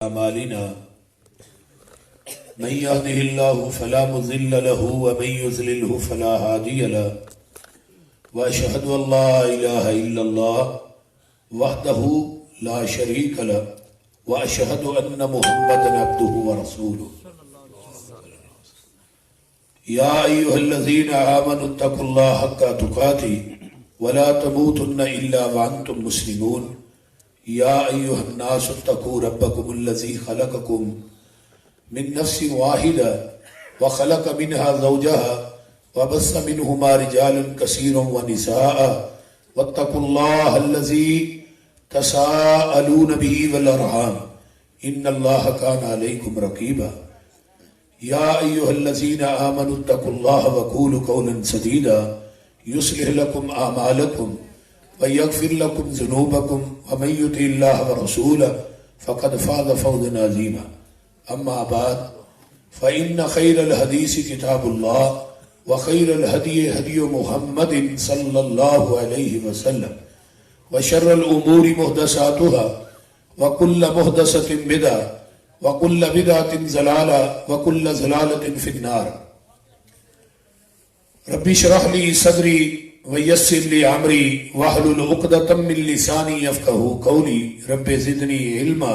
أعمالنا من يهده الله فلا مضل له ومن يضلله فلا هادي له وأشهد أن لا إله إلا الله وحده لا شريك له وأشهد أن محمدا عبده ورسوله يا أيها الذين آمنوا اتقوا الله حق تقاته ولا تموتن إلا وأنتم مسلمون يا أيها الناس اتقوا ربكم الذي خلقكم من نفس واحدة وخلق منها زوجها وبث منهما رجالا كثيرا ونساء واتقوا الله الذي تساءلون به والأرحام إن الله كان عليكم رقيبا يا أيها الذين آمنوا اتقوا الله وقولوا قولا سديدا يصلح لكم أعمالكم ويغفر لكم ذنوبكم ومن يطع الله ورسوله فقد فاز فوزا عظيما أما بعد فإن خير الحديث كتاب الله وخير الهدي هدي محمد صلى الله عليه وسلم وشر الأمور محدثاتها وكل محدثة بدعة وكل بدعة ضلالة وكل ضلالة في النار ربي اشرح لي صدري ويسر لي امری واحلل عقدۃ من لسانی یفقہوا قولی رب زدنی علما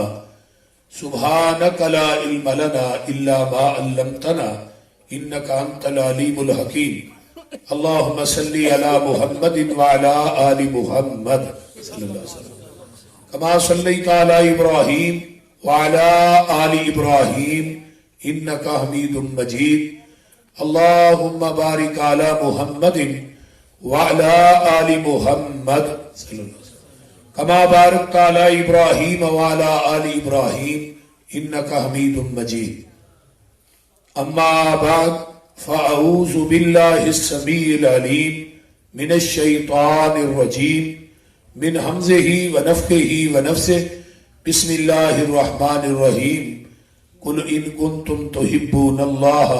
سبحانک لا علم لنا الا ما علمتنا انک انت العلیم الحکیم اللہم صلی علی محمد وعلی آل محمد صلی اللہ علیہ وسلم کما صلیت علی ابراہیم وعلی آل ابراہیم انک حمید مجید اللہم بارک علی محمد وعلى آل محمد صلی اللہ علیہ وسلم کما بارکت علی ابراہیم وعلى آل ابراہیم انک حمید مجید اما بعد فاعوذ باللہ السمیع العلیم من الشیطان الرجیم من حمزہ ونفخہ ونفثہ بسم اللہ الرحمن الرحیم قل ان کنتم تحبون اللہ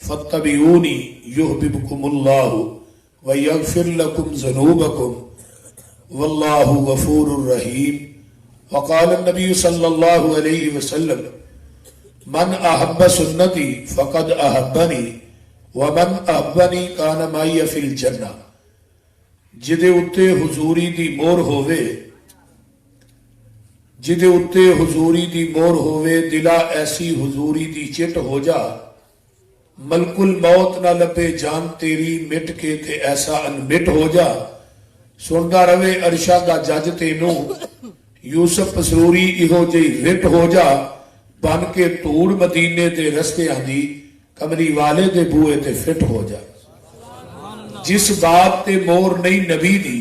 فاتبعونی یحببکم اللہ وَيَغْفِرْ لَكُمْ ذُنُوبَكُمْ وَاللَّهُ غَفُورٌ رَحِيمٌ وقال النبي صلى الله عليه وسلم من أحب سنتي فقد أحبني ومن أحبني كان معي في الجنة جدے اتے حضوری دی مور ہووے جدے اتے حضوری دی مور ہووے دلا ایسی حضوری دی چٹ ہو جا ملک الموت نہ لبے جان تیری مٹ کے تے ایسا انمٹ ہو جا سندا روے عرشا دا جج تینوں یوسف پسروری ایہو جئی رٹ ہو جا بن کے توڑ مدینے دے رستے آندی کملی والے دے بوئے تے فٹ ہو جا جس بات تے مور نہیں نبی دی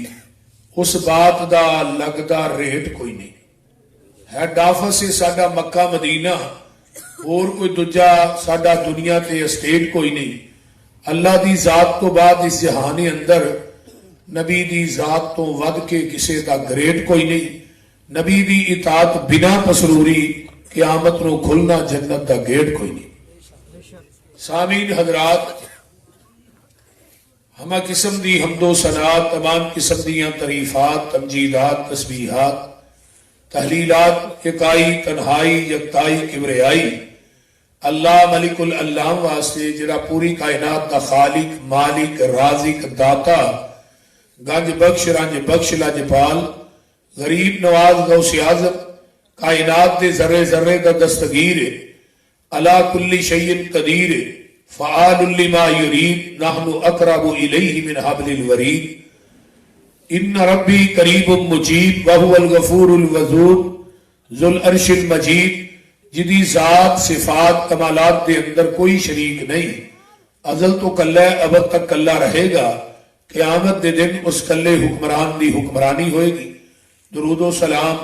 اس بات دا لگدا ریٹ کوئی نہیں ہیڈ آفس سے ساڈا مکہ مدینہ اور کوئی دجا ساڈا دنیا تے اسٹیٹ کوئی نہیں اللہ دی ذات تو بعد اس جہان اندر نبی دی ذات تو ود کے کسے دا گریڈ کوئی نہیں نبی دی اطاعت بنا پسروری قیامت نو کھلنا جنت دا گیٹ کوئی نہیں سامعین حضرات ہمہ قسم دی حمد و ثناء تمام قسم دیاں تعریفات تمجیدات تسبیحات تحلیلات اکائی تنہائی یکتائی کبریائی اللہ ملک العلام واسطے جڑا پوری کائنات دا خالق مالک رازق داتا گنج بخش رنج بخش لاجپال غریب نواز غوث اعظم کائنات دے ذرے ذرے دا دستگیر علی کل شیء قدیر فعال لما یرید نحن اقرب الیہ من حبل الورید ان ربی قریب مجیب وہو الغفور الودود ذو العرش المجید جدی ذات صفات کمالات دے اندر کوئی شریک نہیں ازل تو کلہ ابد تک کلہ رہے گا قیامت دے دن اس کلے حکمران دی حکمرانی ہوئے گی درود و سلام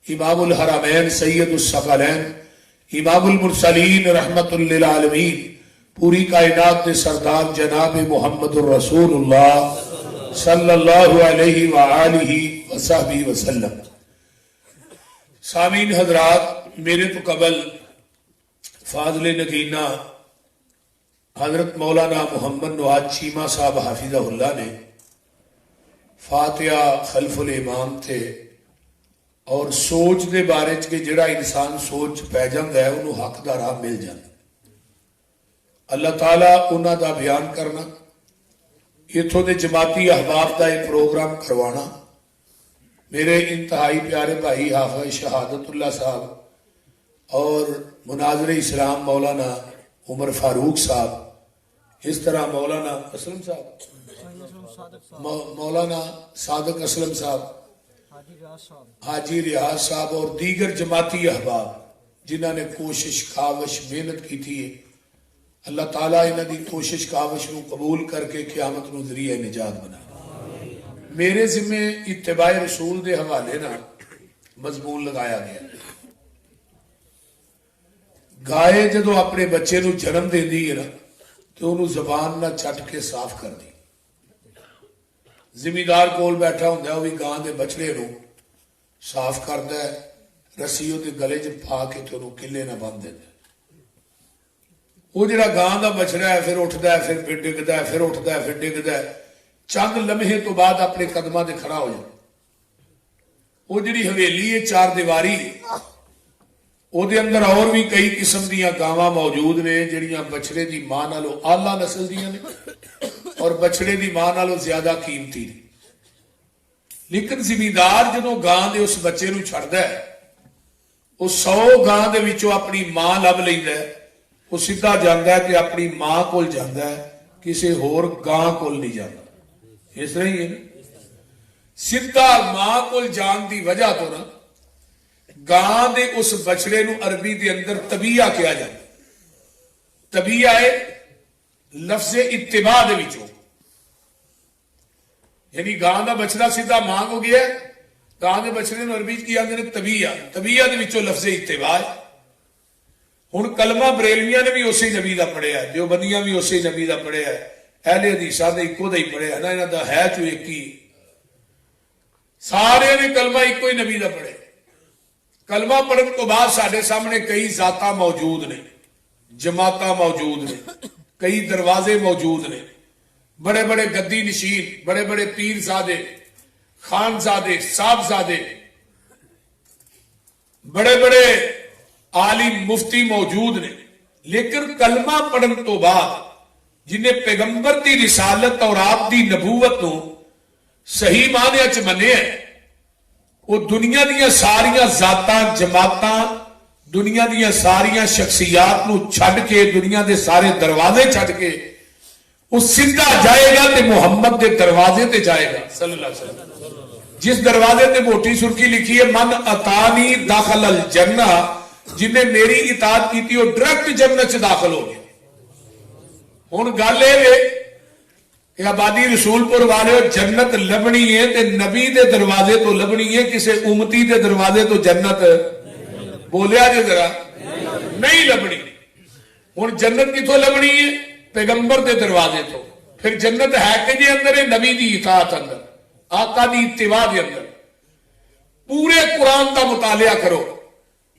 امام الحرمین سید الثقلین امام المرسلین رحمت للعالمین پوری کائنات دے سردار جناب محمد الرسول اللہ صلی اللہ علیہ وآلہ وصحبہ وسلم سامعین حضرات میرے تو قبل فاضل نگینہ حضرت مولانا محمد نواز چیمہ صاحب حافظہ اللہ نے فاتحہ خلف الامام تھے اور سوچ دے بارے کہ جڑا انسان سوچ پی جاتا ہے انہوں حق دا راہ مل جاتا. اللہ تعالیٰ انہوں دا بیان کرنا، اتوں دے جماعتی احباب دا یہ پروگرام کروانا، میرے انتہائی پیارے بھائی حافظ شہادت اللہ صاحب اور مناظر اسلام مولانا عمر فاروق صاحب، اس طرح مولانا اسلم صاحب، مولانا صادق اسلم صاحب، حاجی ریاض صاحب اور دیگر جماعتی احباب جنہوں نے کوشش کاوش محنت کی تھی. اللہ تعالیٰ انہوں دی کوشش کاوش نو قبول کر کے قیامت نو ذریعہ نجات بنا. میرے ذمہ اتباع رسول دے حوالے نہ مضمون لگایا گیا. گائے جدو اپنے بچے نو جنم دیندی ہے نا تو انہوں زبان نہ چٹ کے صاف کر دی. زمیندار کول بیٹھا ہوندا وہ بھی گاں دے بچڑے نو صاف کردا ہے، رسی دے گلے چ پا کے تے انہوں کلے نہ بن دیندا. وہ جڑا گاں دا بچڑا ہے پھر اٹھدا ہے، پھر ڈگدا ہے، پھر اٹھدا ہے، پھر ڈگدا ہے، چند لمحے تو بعد اپنے قدماں تے کھڑا ہو جائے. وہ جڑی حویلی ہے چار دیواری، وہ دے اندر اور بھی کئی قسم دیاں گاواں موجود نے جڑیاں بچڑے دی ماں نالوں اعلیٰ نسل دیاں نے اور بچڑے دی ماں نالوں زیادہ قیمتی نے. لیکن زمیندار جدوں گاں دے اس بچے نو چھڑدا ہے، وہ 100 گاں دے وچوں اپنی ماں لب لیندا ہے، وہ سیدھا جاندا ہے کہ اپنی ماں کول جاندا ہے، کسی ہور گاں کول نہیں جاندا. اس طرح ہی ہے نا، سیدھا ماں کول جان دی وجہ تو نا گاں دے اس بچڑے نو عربی دے اندر طبیعہ کیا جائے. طبیعہ ہے لفظ اتباع دے وچوں، یعنی گاں دا بچڑا سیدھا ماں کو گیا، گاں دے بچڑے نو عربی کی آندے نے طبیعہ، طبیعہ دے وچوں لفظ اتباع ہے. ہن کلمہ بریلویاں نے بھی اسی نبی دا پڑھیا ہے، دیوبندیاں بھی اسی نبی دا پڑھیا ہے، اہل حدیثاں دے اکو دا ہی پڑھیا نا، انہاں دا ہے چو ایک ہی، سارے نے کلمہ ایک ہی نبی دا پڑھے. کلمہ پڑھن تو بعد ساڈے سامنے کئی ذاتاں موجود نے، جماعتاں موجود نے، کئی دروازے موجود نے، بڑے بڑے گدی نشین، بڑے بڑے پیر زادے، خان زادے، صاحب زادے، بڑے بڑے عالم مفتی موجود نے. لیکن کلمہ پڑھن تو بعد جنہیں پیغمبر دی رسالت اور آپ دی نبوت نو صحیح معنی چ منیا ہے، وہ دنیا دیا ساریاں ذاتاں جماعتاں، دنیا دیا ساریاں شخصیات نو چھڈ کے، دنیا دے سارے دروازے چھڈ کے وہ سیدھا جائے گا تے محمد دے دروازے تے جائے گا صلی اللہ علیہ وسلم. جس دروازے تے موٹی سرخی لکھی ہے من اتانی داخل الجنہ، جن نے میری اطاعت کی تھی وہ ڈائریکٹ جنت سے داخل ہو گیا. ہن گل یہ کہ آبادی رسول پور والے جنت لبنی ہے تے نبی دے دروازے تو لبنی ہے، کسے امتی دے دروازے تو جنت بولیا جے ذرا نہیں لبنی. ہن جنت کتوں لبنی ہے؟ پیغمبر دے دروازے تو. پھر جنت ہے کہ جی اندر ہے نبی دی اطاعت اندر، آقا دی اتباع دے اندر. پورے قرآن دا مطالعہ کرو،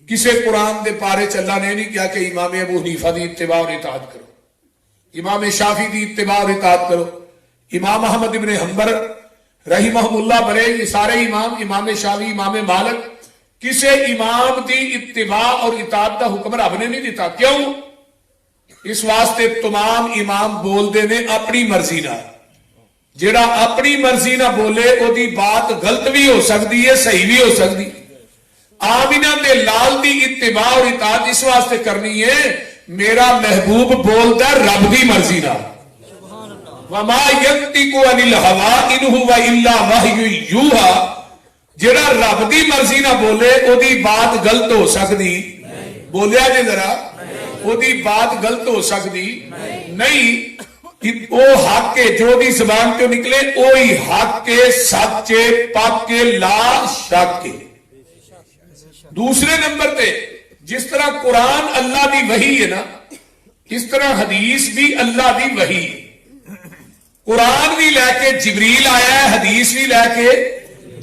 کسے قرآن دے پارے چ اللہ نے نہیں کیا کہ امام ابو حنیفہ دی اتباع اور اطاعت کرو، امام شافعی دی اتباع اور اطاعت کرو، امام احمد ابن حنبل رحمہ اللہ بڑے، یہ سارے امام، امام شافعی، امام مالک، کسے امام دی اتباع اور اطاعت دا حکم رب نے نہیں دیتا. کیوں؟ اس واسطے تمام امام بول دے نے اپنی مرضی نہ. جڑا اپنی مرضی نہ بولے او دی بات غلط بھی ہو سکتی ہے، صحیح بھی ہو سکتی. آمینہ دے لال دی اتباع اور اطاعت اس واسطے کرنی ہے میرا محبوب بولتا رب دی مرضی نہ. وما ينطق عن الهوى ان هو الا وحی یوحى. جڑا رب دی مرضی نہ بولے او دی بات غلط ہو سکتی، بولیا جی ذرا، او دی بات غلط ہو سکتی نہیں. او حق کے جو دی زبان کیوں نکلے اوہی حق کے، سچے، پاک کے، لا شک کے. دوسرے نمبر تے جس طرح قرآن اللہ دی وحی ہے نا، اس طرح حدیث بھی اللہ دی وحی ہے. قرآن بھی لے کے جبریل آیا ہے، حدیث بھی لے کے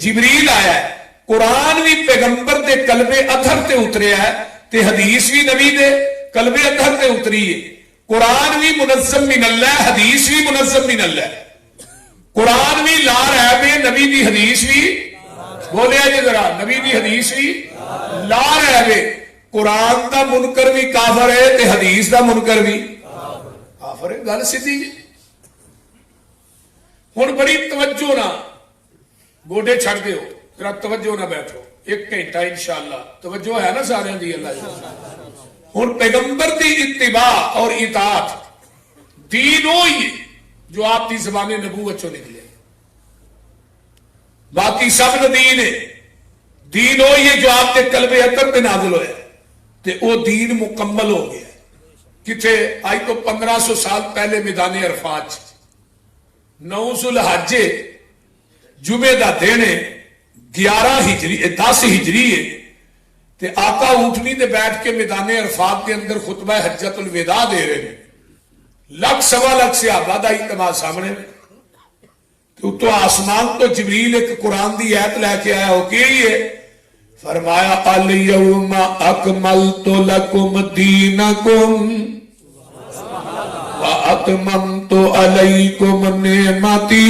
جبریل آیا ہے. قرآن بھی پیغمبر دے قلب اطہر تے اتریا ہے تے حدیث بھی نبی دے قلب اطہر تے اتری ہے. قرآن بھی منظم من اللہ، حدیث بھی منظم من اللہ. قرآن بھی لا ریب ہے، نبی دی حدیث بھی بولیا جی ذرا نبی دی حدیث ہی لا رہے قرآن دا منکر بھی کافر ہے تے حدیث دا منکر بھی کافر ہے. گل سیدھی جی. ہن بڑی توجہ نہ گوڈے چھڑ دیو ذرا توجہ نہ بیٹھو 1 گھنٹہ انشاءاللہ توجہ ہے نا سارے دی اللہ ہن پیغمبر دی اتباع اور اطاعت دین وہی ہے جو آپ کی زبان نبوت چوں نکلے. باقی سب دین ہے. دین وہی ہے جو آپ کے قلب اطہر پہ نازل ہوا تے وہ دین مکمل ہو گیا. کتنے آج تو 1500 سال پہلے میدان عرفات 9 ذوالحج جمعے دا دن 11 ہجری 10 ہجری ہے تے آقا اونٹنی تے بیٹھ کے میدان عرفات کے اندر خطبہ حجت الوداع دے رہے ہیں. 1.25 صحابہ دا اجتماع سامنے تو آسمان تو جبریل ایک قرآن دی آیت لے کے آیا ہو کہ یہ فرمایا الیوم اکملت لکم دینکم واتممت علیکم نعمتی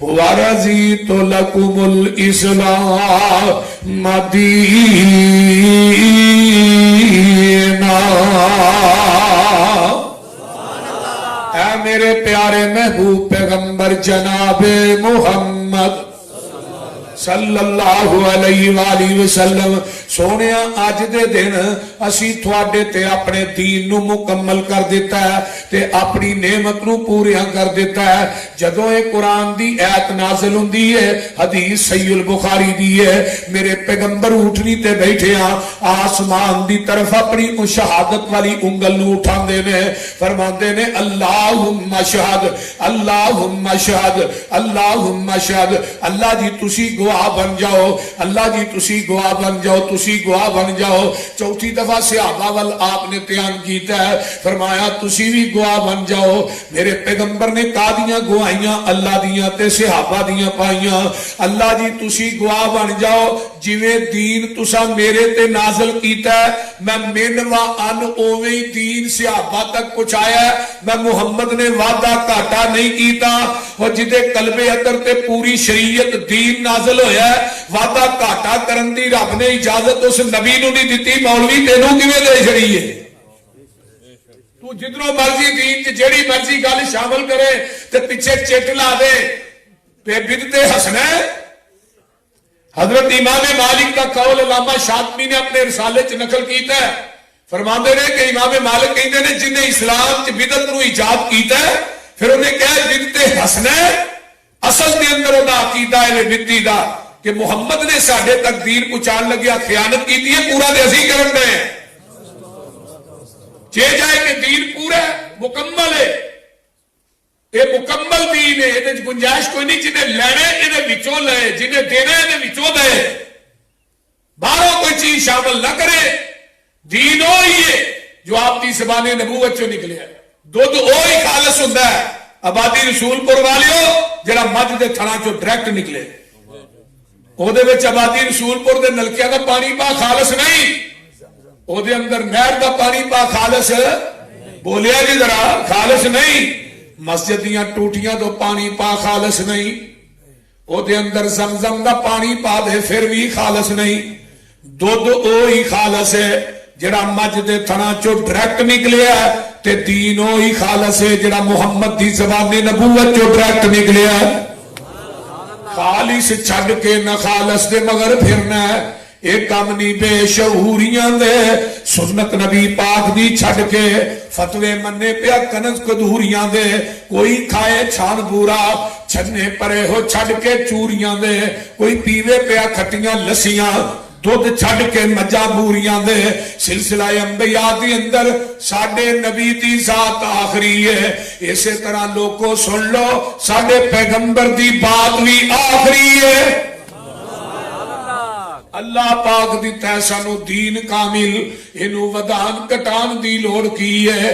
ورضیت لکم الاسلام دینا. اے میرے پیارے محبوب پیغمبر جناب محمد صلی اللہ علیہ وآلہ وسلم سونے آج دے دن اسی تھوڑے تے اپنے دین نو مکمل کر دیتا ہے تے اپنی نعمت نو پوریا کر دیتا ہے. جدوں اے قرآن دی آیت نازل ہوندی ہے حدیث صحیح البخاری دی ہے میرے پیغمبر اٹھنی تے بیٹھے ہاں آسمان دی طرف اپنی شہادت والی انگل نو اٹھاندے نے فرماندے نے اللہم اشہد اللہم اشہد اللہم اشہد. اللہ جی تسی گواہ بن جاؤ اللہ جی تسی گواہ بن جاؤ تسی گواہ بن جاؤ. چوتھی دفعہ صحابہ وال آپ نے بیان کیتا ہے فرمایا تسی بھی گواہ بن جاؤ. میرے پیغمبر نے کادیاں گواہیاں اللہ دیاں تے صحابہ دیاں پائیاں. اللہ جی تسی گواہ بن جاؤ جویں دین تسا میرے تے نازل کیتا ہے میں من و ان اوویں ہی دین صحابہ تک پہنچایا ہے. میں محمد نے وعدہ گھاٹا نہیں کیتا اور جدے قلب اطہر تے پوری شریعت دین نازل ہویا ہے وعدہ گھاٹا کرن دی رب نے اجازت اس نبی نو نہیں دیتی. مولوی تینوں کیویں دے چھڑی ہے تو جدروں مرضی دین چ جیڑی مرضی گل شامل کرے تے پیچھے چٹ لا دے تے بدعت حسنہ. حضرت امام مالک کا قول علامہ شاطبی نے اپنے رسالے چ نقل کیتا ہے فرماندے نے کہ امام مالک کہندے نے جن نے اسلام چ بدعت نو ایجاد کیتا ہے پھر انہیں کہا بدعت حسنہ اصل دے اندر دا عقیدہ ہے بدعتی دا کہ محمد نے ساڈے تک دین پہنچان لگیا خیانت کیتی ہے پورا تے اسی کرن دے ہیں. جے جائے کہ دین پورا مکمل ہے یہ مکمل دین ہے یہ گنجائش کوئی نہیں. جنہیں لینے یہ وچوں لے جنہیں دینا یہ وچوں دے باہروں کوئی چیز شامل نہ کرے. دین وہی ہے جو آپ کی زبان نبوت چوں نکلے. دودھ وہی خالص ہوتا ہے آبادی رسول پور والیو جڑا مجھ دے تھڑا چوں ڈائریکٹ نکلے او دے وچ آبادی رسول پور دے نلکیاں دا پانی پا خالص نہیں او دے اندر نہر دا پانی پا خالص بولیا جی ذرا خالص نہیں. مسجد دیاں ٹوٹیاں تو پانی پا خالص نہیں او دے اندر زمزم دا پانی پا دے پھر بھی خالص نہیں. دودھ اوہی خالص ہے جڑا مجھ دے تھنا چو ڈائریکٹ نکلیا تے دین اوہی خالص ہے جڑا محمد دی زبان نبوت چو ڈائریکٹ نکلیا. خالص چھڈ کے نہ خالص دے مگر پھرنا ہے ایک کام نہیں بے شعوریاں دے سنت نبی پاک دی چھڈ کے فتوے مننے پیا کنز کدوریاں دے کوئی کھائے چھان بورا چھنے پرے ہو چھڈ کے چوریاں دے کوئی پیوے پیا کھٹیاں لسیاں دودھ چھڈ کے مجا بوریاں دے سلسلہ انبیاء دی اندر ساڈے نبی دی ذات آخری ہے. اسی طرح لوگوں سن لو ساڈے پیغمبر دی بات بھی آخری ہے. اللہ پاک دیتا ہے سانو دین کامل انہوں ودان کٹان دی لوڑ کی ہے.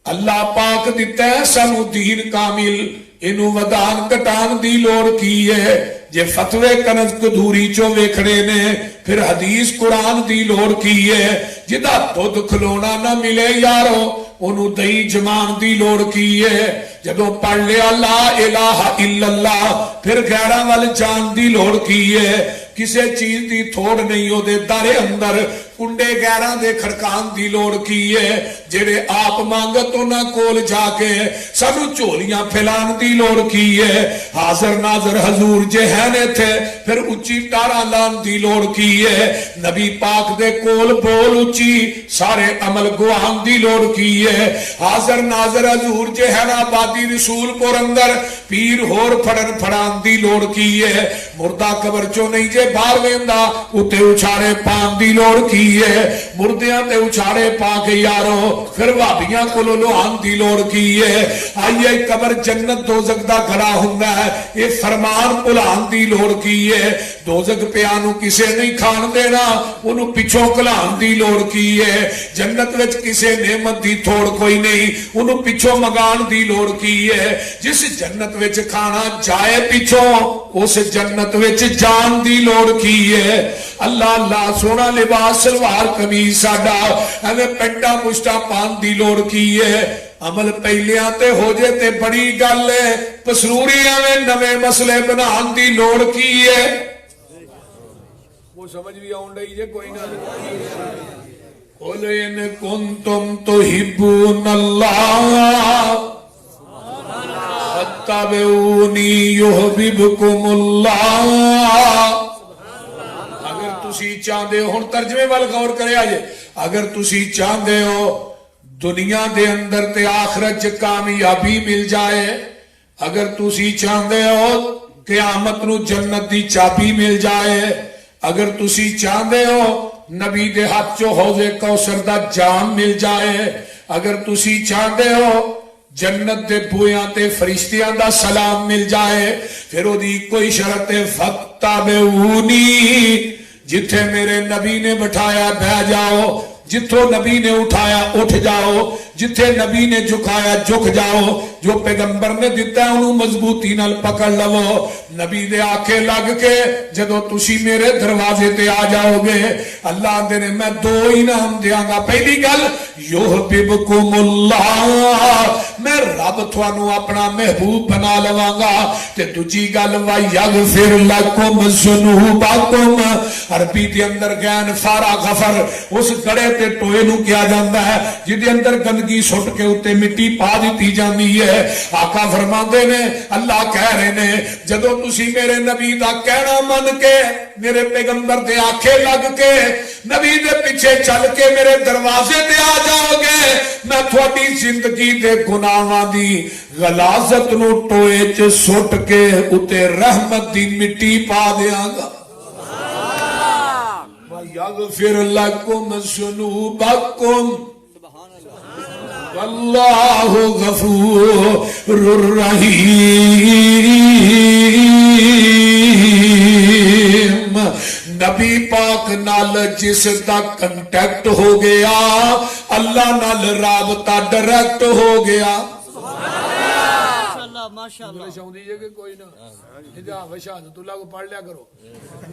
اللہ پاک دیتا ہے سانو دین کامل انہوں ودان کٹان دی لوڑ کی ہے. جے فتوے کنز کدھوری چو ویکھنے نے پھر حدیث قرآن دی لوڑ کی ہے. جدا دودھ کھلونا نہ ملے یارو انہوں دہی جمان دی لوڑ کی ہے جدو پڑھ لیا لا الہ الا اللہ پھر غیراں وال جان دی لوڑ کی ہے کسے چیز دی تھوڑ نہیں ہو دے در اندر کنڈے غیراں دے کھڑکان دی لوڑ کی ہے جڑے آپ مانگت انہاں کول جا کے سانو چولیاں پھیلان دی لوڑ کی ہے حاضر ناظر حضور جے ہیں تھے پھر اچھی ٹارا لان دی لوڑ کی ہے نبی پاک دے کول بول اچھی سارے عمل گوان دی لوڑ کی ہے حاضر ناظر حضور جے ہیں آبادی رسول پور اندر پیر ہور پھڑن پھڑان دی لوڑ کی ہے مردہ قبر چو نہیں جے بار ویندا اتے اچھارے پان دی لوڑ کی ہے مردیاں تے اچھارے پا کے یارو پھر وابیاں کو لوہان دی لوڑ کی ہے آئیے قبر جنت دوزک دا گھڑا ہوندا ہے یہ فرمان پلان دی لوڑ کی ہے دوزک پیانو کسے نہیں کھان دینا انہوں پچھوں کلان دی لوڑ کی ہے جنت وچ کسے نعمت دی تھوڑ کوئی نہیں انہوں پچھوں مگان دی لوڑ کی ہے جس جنت وچ کھانا جائے پچھوں اس جنت وچ جان دی لوڑ کی ہے اللہ اللہ سونا لباس سلوار قمیض ساڈا ہمیں پینٹا مشٹا پان دی لوڑ کی ہے عمل پہلیاں تے ہو جے تے بڑی گل ہے پسروریاں میں نوے مسئلے بنان دی لوڑ کی ہے وہ سمجھ بھی آن رہی ہے کوئی نہ قُلْ إِن كُنتُمْ تُحِبُّونَ اللَّهَ فَاتَّبِعُونِي يُحْبِبْكُمُ اللَّهُ اگر تسی چاہدے ہو ترجمے وال غور کرے آجے اگر تسی چاہدے ہو دنیا دے اندر تے آخرت کامیابی مل جائے اگر تسی چاہدے ہو قیامت نو جنت دی چابی مل جائے اگر تسی چاہدے ہو نبی دے ہاتھ چو حوض کوثر دا جام مل جائے اگر تسی چاہدے ہو جنت دے بویاں تے فرشتیاں دا سلام مل جائے پھر او دی کوئی شرط فَاتَّبِعُونِی جتھے میرے نبی نے بٹھایا بہ جاؤ جتھوں نبی نے اٹھایا اٹھ جاؤ جتھے نبی نے جھکایا جھک جاؤ جو پیغمبر نے دیتا ہے انہوں مضبوطی نال پکڑ لو نبی دے آکے لگ کے جدو تسی میرے دروازے تے آ جاؤ گے اللہ دے نے میں دو انعام دیاں گا پہلی گل یحببکم اللہ میں رب تھانو اپنا محبوب بنا لواں گا تے دوجی گل وَيَغْفِرْ لَكُمْ ذُنُوبَكُمْ عربی دے اندر گین فارا غفر اس گڑے تے ٹوئے نو کیا جاندا ہے جدے اندر گندگی سٹ کے اتے مٹی پا دیتی جاندی ہے آقا فرماندے نے اللہ کہہ رہے نے جدو تسی میرے نبی دا کہنا من کے میرے پیغمبر دے آنکھیں لگ کے نبی دے پیچھے چل کے میرے دروازے تے آ جاؤ گے میں تھوڑی زندگی دے گناہاں دی غلاظت نو ٹوئے چ سٹ کے اتے رحمت دی مٹی پا دیاں گا وَيَغْفِرْ لَكُمْ ذُنُوبَكُمْ واللہ غفور الرحیم نبی پاک نال جس دا کنٹیکٹ ہو گیا اللہ نال رابطہ ڈائریکٹ ہو گیا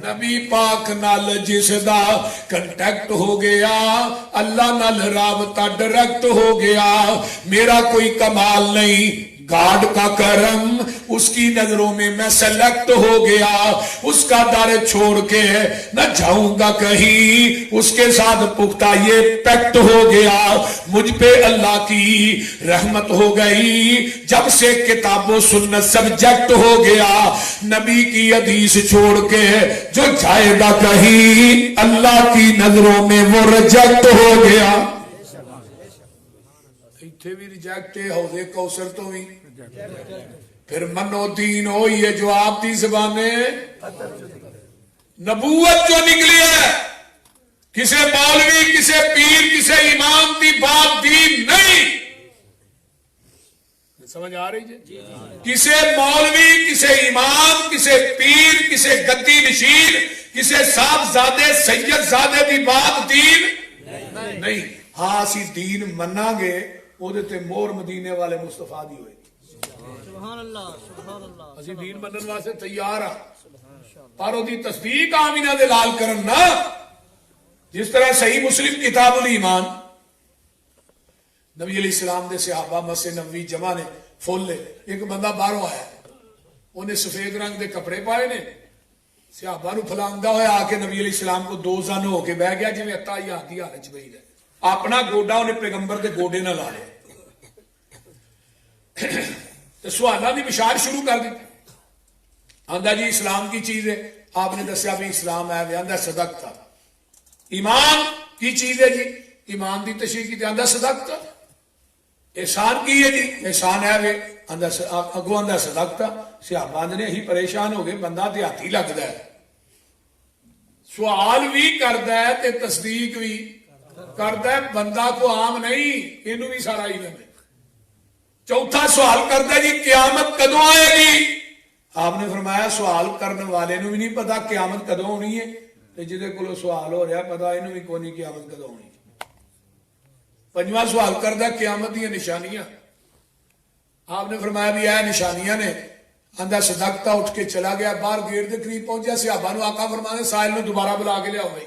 نبی پاک نال جس دا کنٹیکٹ ہو گیا اللہ نال رابطہ ڈائریکٹ ہو گیا میرا کوئی کمال نہیں گاڈ کا کرم اس کی نظروں میں میں سلیکٹ ہو گیا اس کا در چھوڑ کے نہ جاؤں گا کہیں اس کے ساتھ پختہ یہ پیکٹ ہو گیا مجھ پہ اللہ کی رحمت ہو گئی جب سے کتاب و سنت سبجیکٹ ہو گیا نبی کی حدیث چھوڑ کے جو جائے گا کہیں اللہ کی نظروں میں وہ ریجیکٹ ہو گیا تھے بھی ریجیکٹے حوض کوثر تو بھی پھر منو دین ہوئی ہے جو آپ دی زبانیں نبوت جو نکلی ہے کسے مولوی کسے پیر کسے امام دی بات دین نہیں سمجھ آ رہی ہے کسے مولوی کسے امام کسے پیر کسے گدی نشین کسے صاحبزادے سید زادے دی بات دین نہیں ہاں اسی دین مننا گے وہ دیتے مور مدینے والے مصطفیٰ دی ہوئے سبحان اللہ سبحان اللہ اسی دین منن واسطے تیار ہاں پر وہ دی تصدیق آمینہ دے لال کرنا جس طرح صحیح مسلم کتاب الایمان نبی علیہ السلام دے صحابہ مسجد نبوی جمع نے فل لے. ایک بندہ باہروں آیا, انہیں سفید رنگ دے کپڑے پائے نے, صحابہ نو پھلاندا ہوا آ کے نبی علیہ السلام کو دو زن ہو کے بہ گیا جی اتا ہی آدھی حالت چ بہی رہے. اپنا گوڈا انہیں پیغمبر دے گوڈے نہ لا لیا تو سوالہ دی بشار شروع کر دی. آندا جی اسلام کی چیز ہے. آپ نے دسیا بھی اسلام ہے, آندا صدق تھا. ایمان کی چیز ہے جی, ایمان دی تشریح کی آندا صدق تھا. احسان کی ہے جی, احسان ہے وے, اگو آندا صدق تھا. صحابہ نے ہی پریشان ہو گئے, بندہ دیہاتی لگتا ہے, سوال بھی کرتا ہے تے تصدیق بھی کرتا ہے, بندہ کو عام نہیں, یہ بھی سارا علم ہے. چوتھا سوال کرتا ہے جی قیامت کدوں آئے گی. آپ نے فرمایا سوال کرنے والے نو بھی نہیں پتا قیامت کدوں ہونی ہے, جہدے کولوں سوال ہو رہا پتا یہ بھی کوئی نہیں قیامت کدوں ہونی. پنجواں سوال کرتا ہے قیامت دیا نشانیاں. آپ نے فرمایا بھی اے نشانیاں نے. آندا صدقتا, اٹھ کے چلا گیا, باہر گیٹ کے قریب پہنچا. صحابہ نو آقا فرمانے سائل نو دوبارہ بلا کے لیا بھائی.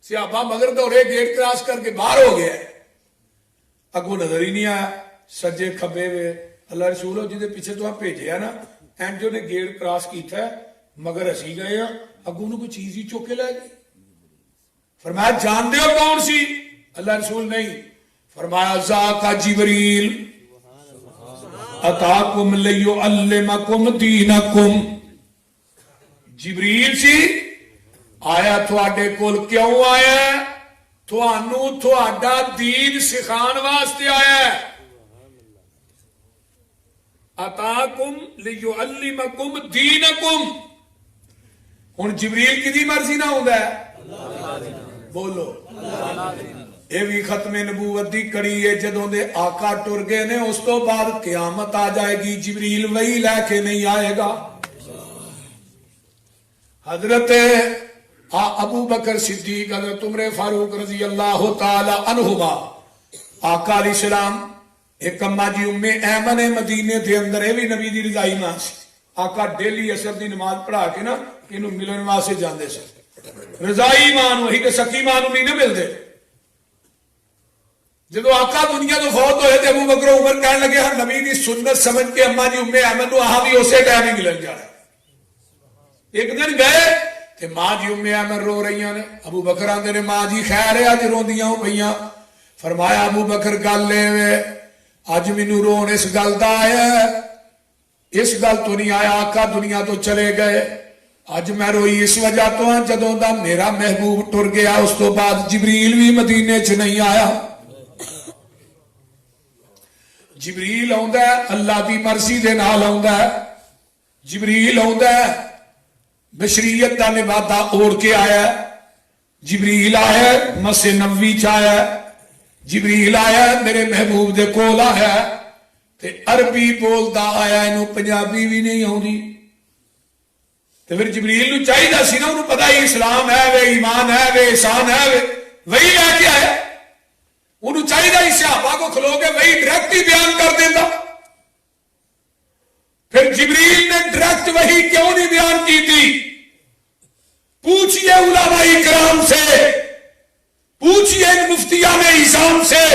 صحابہ مگر دوڑے, گیٹ کراس کر کے باہر ہو گیا, اگو نظر ہی نہیں آیا. سجے کھبے وے اللہ رسول ہو جہدے پیچھے تو آپ بھیجے ہے نا, اینڈ جو نے گیٹ کراس کیتا ہے مگر اسی گئے ہیں, اگو نے کوئی چیز ہی چوک کے لے گئی. فرمایا جان دے ہو کون سی؟ اللہ رسول نہیں. فرمایا ذاک جبریل اتاکم لیعلمکم دینکم. جبریل سی آیا تھوڑے کول کیوں آیا ہے؟ تھوانو تھوڑا دین سکھان واسطے آیا ہے. اتاکم لیعلمکم دینکم. ہن جبریل کی دی مرضی نہ ہوندا ہے, بولو یہ بھی ختم نبوت دی کڑی ہے. جدوں دے آقا ٹر گئے نے اس تو بعد قیامت آ جائے گی, جبریل وہی لے کے نہیں آئے گا. حضرت ابو بکر صدیق, حضرت عمر فاروق رضی اللہ تعالی عنہما, آقا علیہ السلام ایک اما جی ام ایمن مدینے دے اندر, یہ بھی نبی دی رضائی ماں سی. آقا ڈیلی اثر دی نماز پڑھا کے نا انہوں ملن واسطے جاندے سے. رضائی ماں وہی کہ سکی ماں نہیں نہ ملتے. جدو آقا دنیا تو فوت ہوئے تھے ابو بکر عمر کہنے لگے ہر نبی دی سنت سمجھ کے اما جی ام ایمن نو آہا بھی اسے ٹائم ہی ملن جا رہا. ایک دن گئے تے ماں جی ام ایمن رو رہی نے. ابو بکر آندے نے ماں جی خیر ہے اج روندیاں ہو پئیاں. فرمایا ابو بکر گل لے اج مینوں رون اس گل دا آیا, اس گل تو نہیں آیا آقا دنیا تو چلے گئے. اج میں روئی اس وجہ تو ہاں جدوں دا میرا محبوب ٹر گیا اس تو بعد جبریل بھی مدینے چ نہیں آیا. جبریل آندا ہے اللہ دی مرضی دے نال آندا ہے. جبریل آندا ہے بشریت دا لبادہ اوڑھ کے آیا ہے. جبریل آیا مسجد نبوی چ آیا ہے. جبریل آیا میرے محبوب دے کول آیا تے عربی بولدا آیا, اینو پنجابی بھی نہیں آندی. تے پھر جبریل نو چاہیدا سی نا, انہوں پتہ ہی اسلام ہے وے, ایمان ہے وے, احسان ہے وے, وہی لے کے آیا. انہوں چاہیدا ہی صحابہ کو کھلو کے وہی ڈائریکٹ ہی بیان کر دیندا. پھر جبریل نے ڈائریکٹ وہی کیوں نہیں بیان کی تھی؟ پوچھئے علماء کرام سے, پوچھئے ان مفتیان اعظام سے,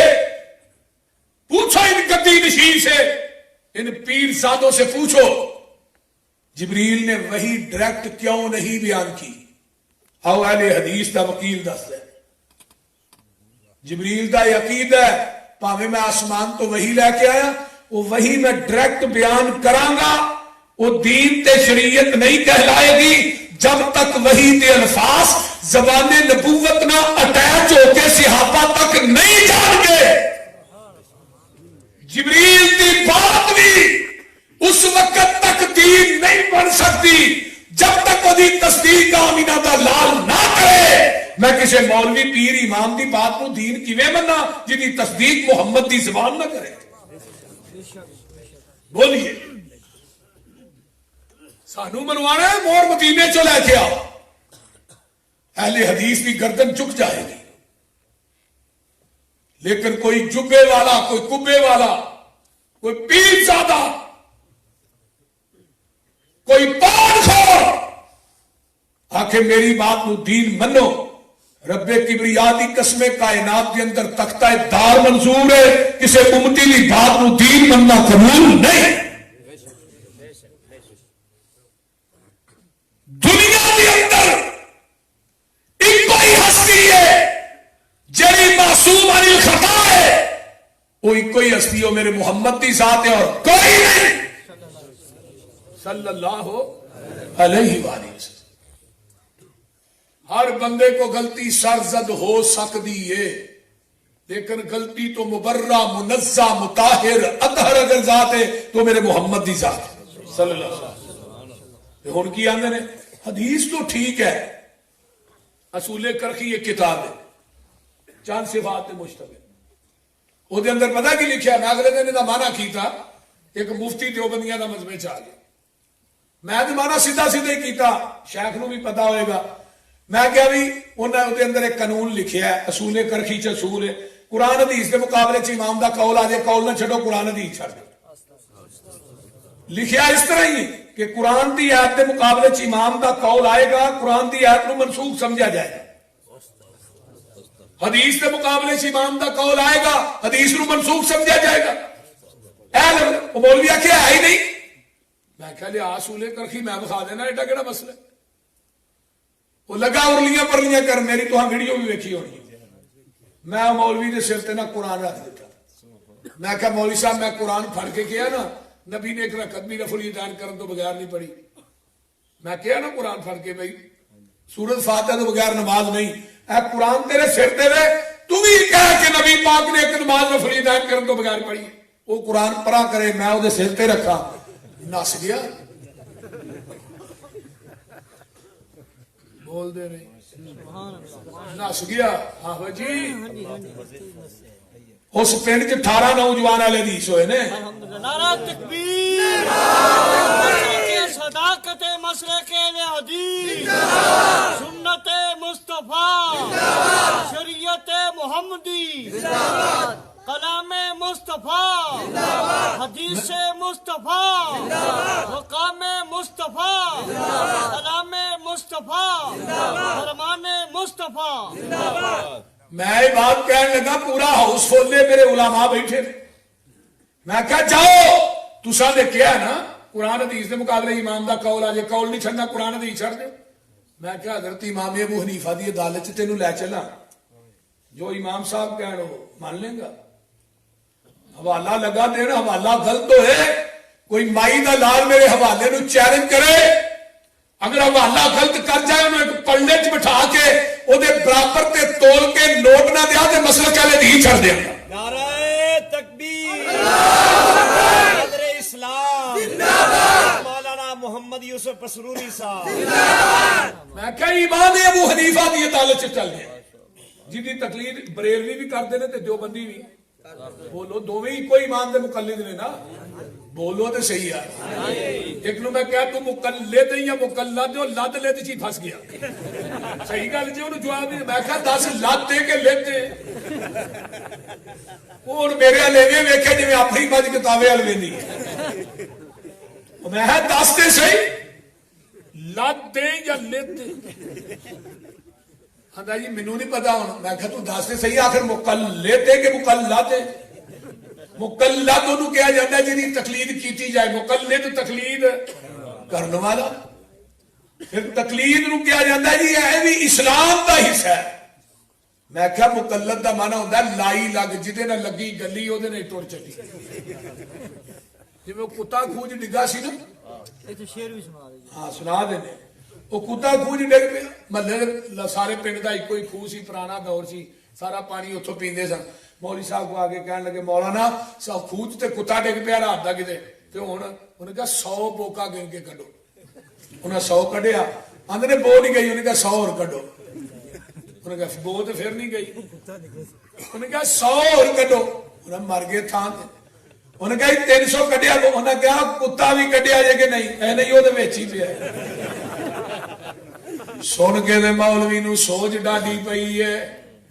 پوچھو ان گدی نشین سے, ان پیر سادوں سے پوچھو جبریل نے وہی ڈائریکٹ کیوں نہیں بیان کی. آؤ اہل حدیث دا وکیل دس ہے. جبریل دا عقیدہ ہے پاویں میں آسمان تو وہی لے کے آیا, وہ وہی میں ڈائریکٹ بیان کراں گا, وہ دین تے شریعت نہیں کہلائے گی جب تک وہی دے الفاظ زبان نبوت نہ اٹیچ ہو کے صحابہ تک نہیں جان گے. جبریل دی بات بھی اس وقت تک دین نہیں بن سکتی جب تک وہ تصدیق آمینہ دا لال نہ کرے. میں کسی مولوی پیر امام دی بات کو دین کیویں مننا جی تصدیق محمد دی زبان نہ کرے؟ بولیے سانو منوانا ہے مور مدینے چ لے کے آؤ. اہل حدیث بھی گردن چک جائے گی, لیکن کوئی جبے والا, کوئی کبے والا, کوئی پیر زادہ, کوئی پان خور آخر میری بات نو دین منو, رب کبریا دی قسم کائنات کے اندر تختہ دار منظور ہے، کسی امتی دی بات نو دین مننا قبول نہیں۔ دنیا کے اندر ایک ہی ہستی ہے جڑی معصوم عن الخطا ہے، وہ ایک ہی ہستی ہو میرے محمد دی ذات ہے اور کوئی نہیں صلی اللہ علیہ وآلہ وسلم۔ ہر بندے کو غلطی سرزد ہو سکتی ہے، لیکن غلطی تو مبرہ منزہ مطاہر اطہر اگر ذات ہے تو میرے محمد دی ذات ہے صلی اللہ علیہ وسلم۔ ہن کی آندے نے حدیث تو ٹھیک ہے، اصول کرخی ایک کتاب ہے چند صفات تے مشتمل، وہ دے اندر پتہ کی لکھیا، میں اگلے دن دا معنی کیتا، ایک مفتی دیوبندیاں دا مذہب چ آ گیا، میں تو معنی سیدھا سیدھا ہی کیتا، شیخ نو بھی پتا ہوئے گا۔ میں کیا بھی انہوں نے اندر ایک قانون لکھیا ہے، اصول کرخی چ اصول ہے، قرآن حدیث کے مقابلے چ امام دا قول آ جائے، قول نہ چھڈو، قرآن حدیث چھڈ دو۔ لکھیا اس طرح ہی کہ قرآن دی آیت کے مقابلے چ امام دا قول آئے گا، قرآن دی آیت نو منسوخ سمجھا جائے گا، حدیث کے مقابلے چ امام دا قول آئے گا، حدیث نو منسوخ سمجھا جائے گا۔ اے مولوی آخیا ہے ہی نہیں، میں کہا لیا اصول کرخی میں بخا دینا، ایڈا کہڑا مسئلہ ہے؟ وہ لگا ارلیاں پرلیاں کر، میری تو ہاں ویڈیو بھی ویکھی ہونی، میں مولوی دے سر تے نہ قرآن رکھ دیتا، میں کہا مولوی صاحب میں قرآن پڑھ کے کیا نا، نبی نے ایک رکعت بھی رفع الیدین کرن تو بغیر نہیں پڑھی، میں کیا نا قرآن پڑھ کے بھائی سورۃ فاتحہ تو بغیر نماز نہیں، اے قرآن تیرے سر تے وے، تو بھی کہہ کہ نبی پاک نے ایک نماز رفع الیدین کرن تو بغیر پڑھی، وہ قرآن پڑھا کرے میں وہ سر تے رکھا، نس گیا، بول دے نہیں، نس گیا۔ ہاں جی، اس پنڈ چ 18 نوجوان والے حدیث ہوئے نے، نعرہ تکبیر، صداقت مسلک حدیث، سنت مصطفیٰ، شریعت محمدی، کلام مصطفیٰ، حدیث مصطفیٰ، مقام مصطفیٰ، کلام مصطفیٰ، فرمان مصطفیٰ۔ میں یہ بات کہنے لگا پورا ہاؤس فل ہے، میرے علماء بیٹھے نے، میں کہا جاؤ تساں نے کیا نا قرآن حدیث کے مقابلے امام دا قول آ جائے، قول نہیں چھڑنا، قرآن حدیث چھڑ دے۔ میں کہا حضرت امام ابو حنیفہ دی عدالت چ تینوں لے چلا، جو امام صاحب کہن وہ مان لیں گا، حوالہ لگا دینا، حوالہ غلط ہوئے، کوئی مائی دا لال میرے حوالے نو چیلنج کرے، اگر حوالہ غلط کر جائے انہوں ایک پلڑے چ بٹھا کے وہ دے برابر تے تول کے نوٹ نہ دیا تے مسلک والے نہیں چھڑ دیا۔ نعرہ تکبیر، صدر اسلام، مولانا محمد یوسف پسروری صاحب۔ میں کہا امام ابو حنیفہ دی عدالت چ چل گیا، جی دی تقلید بریلوی بھی کرتے ہیں تے دیوبندی بھی، بولو دوویں ہی کوئی امام دے مقلد نے نا، بولو تے صحیح ہے۔ ایک نو میں کہا تو مقلد یا مقلد جو لد لے تے چی پھنس گیا، صحیح گل جی انہوں جواب نہیں، میں کہا 10 لد دے کے لیتے، وہ میرے لیوے ویکھے جی میں اپنی بج کتابیں الوینی، میں 10 دے صحیح لد دے یا لیتے، ہاں جی مینوں نہیں پتا ہوں، میں کہا تو 10 دے صحیح، آخر مقلد ہے کہ مقلد ہے؟ مقلد انہوں کیا جاتا ہے جنہی تقلید کیتی جائے، مقلد تقلید کرنے والا، پھر تقلید نو کیا جاتا ہے جی یہ بھی اسلام دا حصہ ہے۔ میں کہا مقلد دا معنی ہوتا ہے لائی لگ، جدے نہ لگی گلی وہ دے ٹر چلی، جی میں کتا کھوج ڈگا سی نا، ہاں سنا دینے، وہ کتا کھوج ڈگ پہ محلے سارے پنڈ دا ایک ہی خوہ سی، پرانا دور سی، سارا پانی اتھوں پیندے سن، مولوی صاحب کو آگے کہنے لگے مولانا خوج تے کتا ڈگ پیا رات دا کتے، تے ہن انہوں نے کہا 100 بوکا گن کے کڈو، انہیں 100 کڈیا، آندے نے بو نہیں گئی، انہوں نے کہا 100 اور کڈو، انہوں نے کہا بو تے پھر نہیں گئی، انہوں نے کہا 100 اور کڈو، انہیں مر گئے تھان تے، انہوں نے کہا 300 کڈیا، انہوں نے کہا کتا بھی کڈیا جے کہ نہیں، اے نہیں وہ تے وچ ہی پیا۔ سن کے دے مولوی نو سوچ ڈاڈی پئی ہے،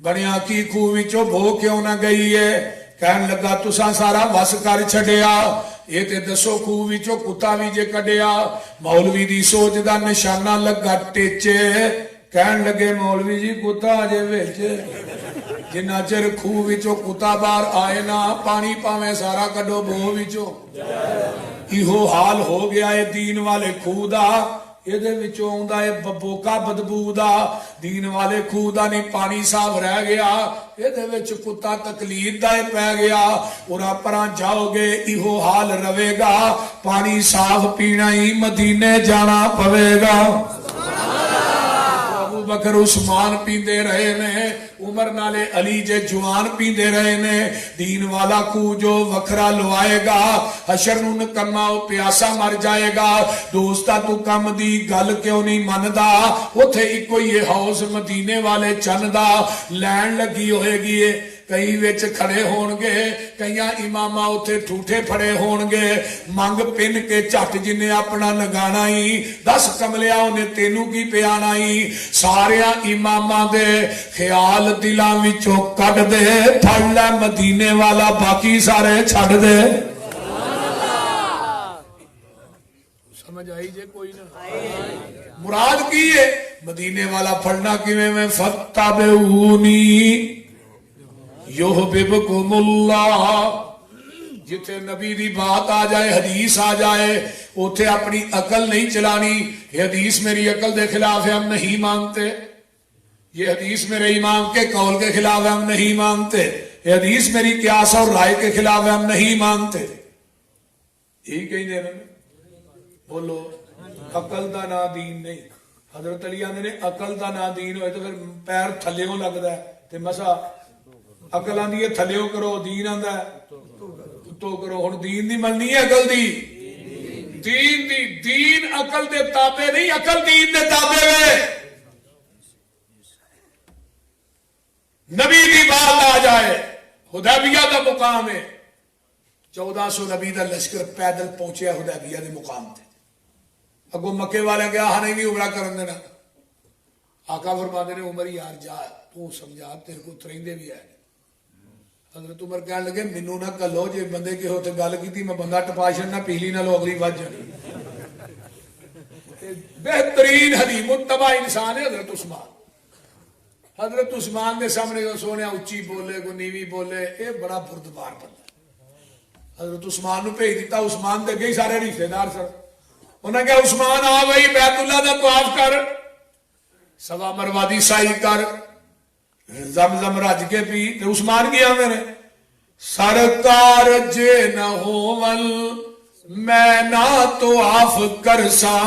بنیا کی خوہ وچوں بو کیوں نہ گئی ہے، کہن لگا تساں سارا وس کر چھڈیا، یہ تے دسو خوہ وچوں کتا بھی جے کڈیا، مولوی دی سوچ دا نشانہ لگا ٹچ، کہن لگے مولوی جی کتا اجے وچ جنہ چر خوہ وچوں کتا باہر آئے نا پانی پاویں سارا کڈو بو وچوں ایہو حال ہو گیا ہے دین والے خوہ دا یہ وچوں آندا ہے ببوکا بدبو دا دین والے خوہ دا نہیں پانی صاف رہ گیا یہ وچ کتا تکلیف دا پی گیا اور پراں جاؤ گے ایہو حال رہے گا پانی صاف پینا ہی مدینے جانا پوے گا بکر عثمان پیندے رہے نے عمر نالے علی جے جوان پیندے رہے نے دین والا کو جو وکھرا لوائے گا حشر نو نکما پیاسا مر جائے گا دوستا تو کم دی گل کیوں نہیں مندا اوتھے ایکو یہ حوض مدینے والے چندا لین لگی ہوئے گی کئی وچ کھڑے ہون گے کئیاں اماماں اوتھے ٹھوٹے پھڑے ہون گے منگ پن کے چٹ جنے اپنا لگانا ہی 10 کملیا انہیں تینوں کی پیانا ہی ساریاں اماماں دے خیال دلاں وچوں کڈ دے پھڑ لے مدینے والا باقی سارے چھڈ دے سمجھ آئی جے کوئی نہ مراد کی ہے مدینے والا پھڑنا کیویں میں فتبعونی یحببکم اللہ جتھے نبی دی بات آ جائے حدیث آ جائے اوتھے اپنی عقل نہیں چلانی یہ حدیث میری عقل دے خلاف ہے ہم نہیں مانتے یہ حدیث میرے امام کے قول کے خلاف ہے ہم نہیں مانتے یہ حدیث میری قیاس اور رائے کے خلاف ہے ہم نہیں مانتے یہی کہیں دے رہے بولو عقل دا نا دین نہیں حضرت علی نے عقل دا نا دین ہوئے تو پھر پیر تھلیوں لگتا ہے تے مسا عقل آندی ہے تھلیو کرو دین آندا ہے تو کرو ہن دین دی مننی ہے عقل دی دین عقل دے تابع نہیں عقل دین دے تابع ہے نبی دی بات آ جائے حدیبیہ دا مقام ہے 1400 نبی دا لشکر پیدل پہنچیا حدیبیہ دے مقام تے اگو مکے والے گیا ہاں نہیں عمرہ کرن دینا آقا فرماندے نے عمر یار جا تو سمجھا تیرے کو تریندے بھی ہے حضرت عمر کہنے لگے منو نہ کلو جے بندے کے ہوتے گل کی تھی میں بندہ ٹپاشن نہ پیلی نہ لو اگلی بات جانی بہترین حدیث متبع انسان ہے حضرت عثمان کے سامنے سونے اچھی بولے کو نیوی بولے اے بڑا بردبار بندہ حضرت عثمان نو بھیج دیتا عثمان دے گئی سارے رشتے دار سر انہیں کہا عثمان آ بھائی بیت اللہ دا طواف کر سوا مروا دی سائی کر زمزم رج کے پی تے عثمان کیا میرے سرکار جے نہ ہوول میں نہ تو آف کرسا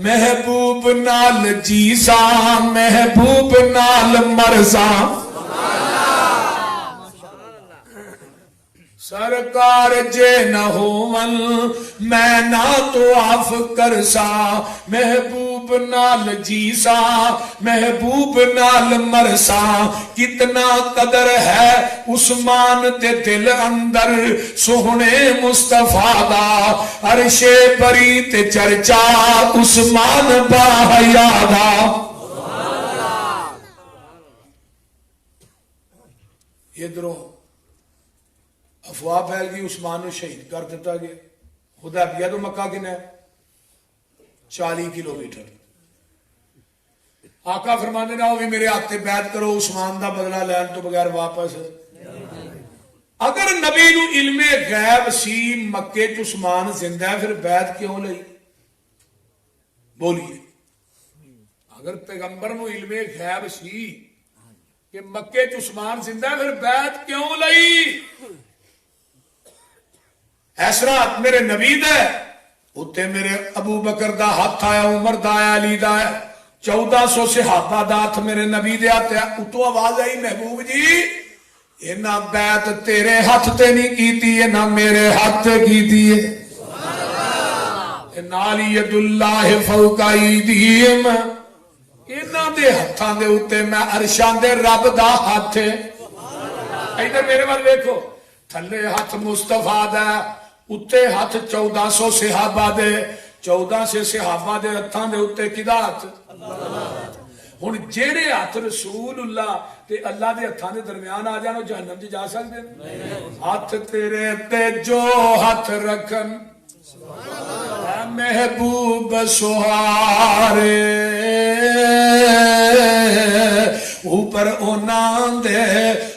محبوب نال جیسا محبوب نال مرسا سرکار جے نہ ہوول میں نہ تو آف کرسا محبوب نال جیسا محبوب نال مرسا کتنا قدر ہے عثمان دے دل اندر سوہنے مصطفیٰ دا عرش بری تے چرچا عثمان با حیا دا ادھروں افواہ پھیل گئی عثمان نے شہید کر دیتا گیا حدیبیہ تو مکہ کن ہے 40 کلومیٹر آقا فرمانے نہ ہو بھی میرے ہاتھ بیعت کرو عثمان دا بدلہ لین تو بغیر واپس اگر نبی نو علم غیب سی مکے چ عثمان زندہ ہے پھر بیعت کیوں لئی بولیے اگر پیغمبر نو علم غیب سی کہ مکے چ عثمان زندہ ہے پھر بیعت کیوں لئی ایسرا میرے نبی دے اتے میرے ابو بکر دا ہاتھ آیا عمر دا آیا علی دا آیا 1400 صحابہ دا ہاتھ میرے نبی دے ہاتھ آیا اتو آواز آئی محبوب جی یہ نہ بیعت تیرے ہاتھ تے نہیں کیتی ہے نہ میرے ہاتھ تے کیتی ہے نالی ید اللہ فوق ایدیہم انہاں دے ہتھاں دے اتے میں عرشاں دے رب دا ہاتھ ہے ادھر میرے وال دیکھو تھلے ہاتھ مصطفیٰ دا اتے ہاتھ 1400 صحابہ دے 1400 صحابہ دے ہتھاں دے اتے کدا ہاتھ ہن جیڑے ہاتھ رسول اللہ تے اللہ دے ہتھاں دے درمیان آ جانو جہنم دی جا سکدے ہاتھ تیرے تے جو ہاتھ رکھن محبوب سہارے اوپر انہاں دے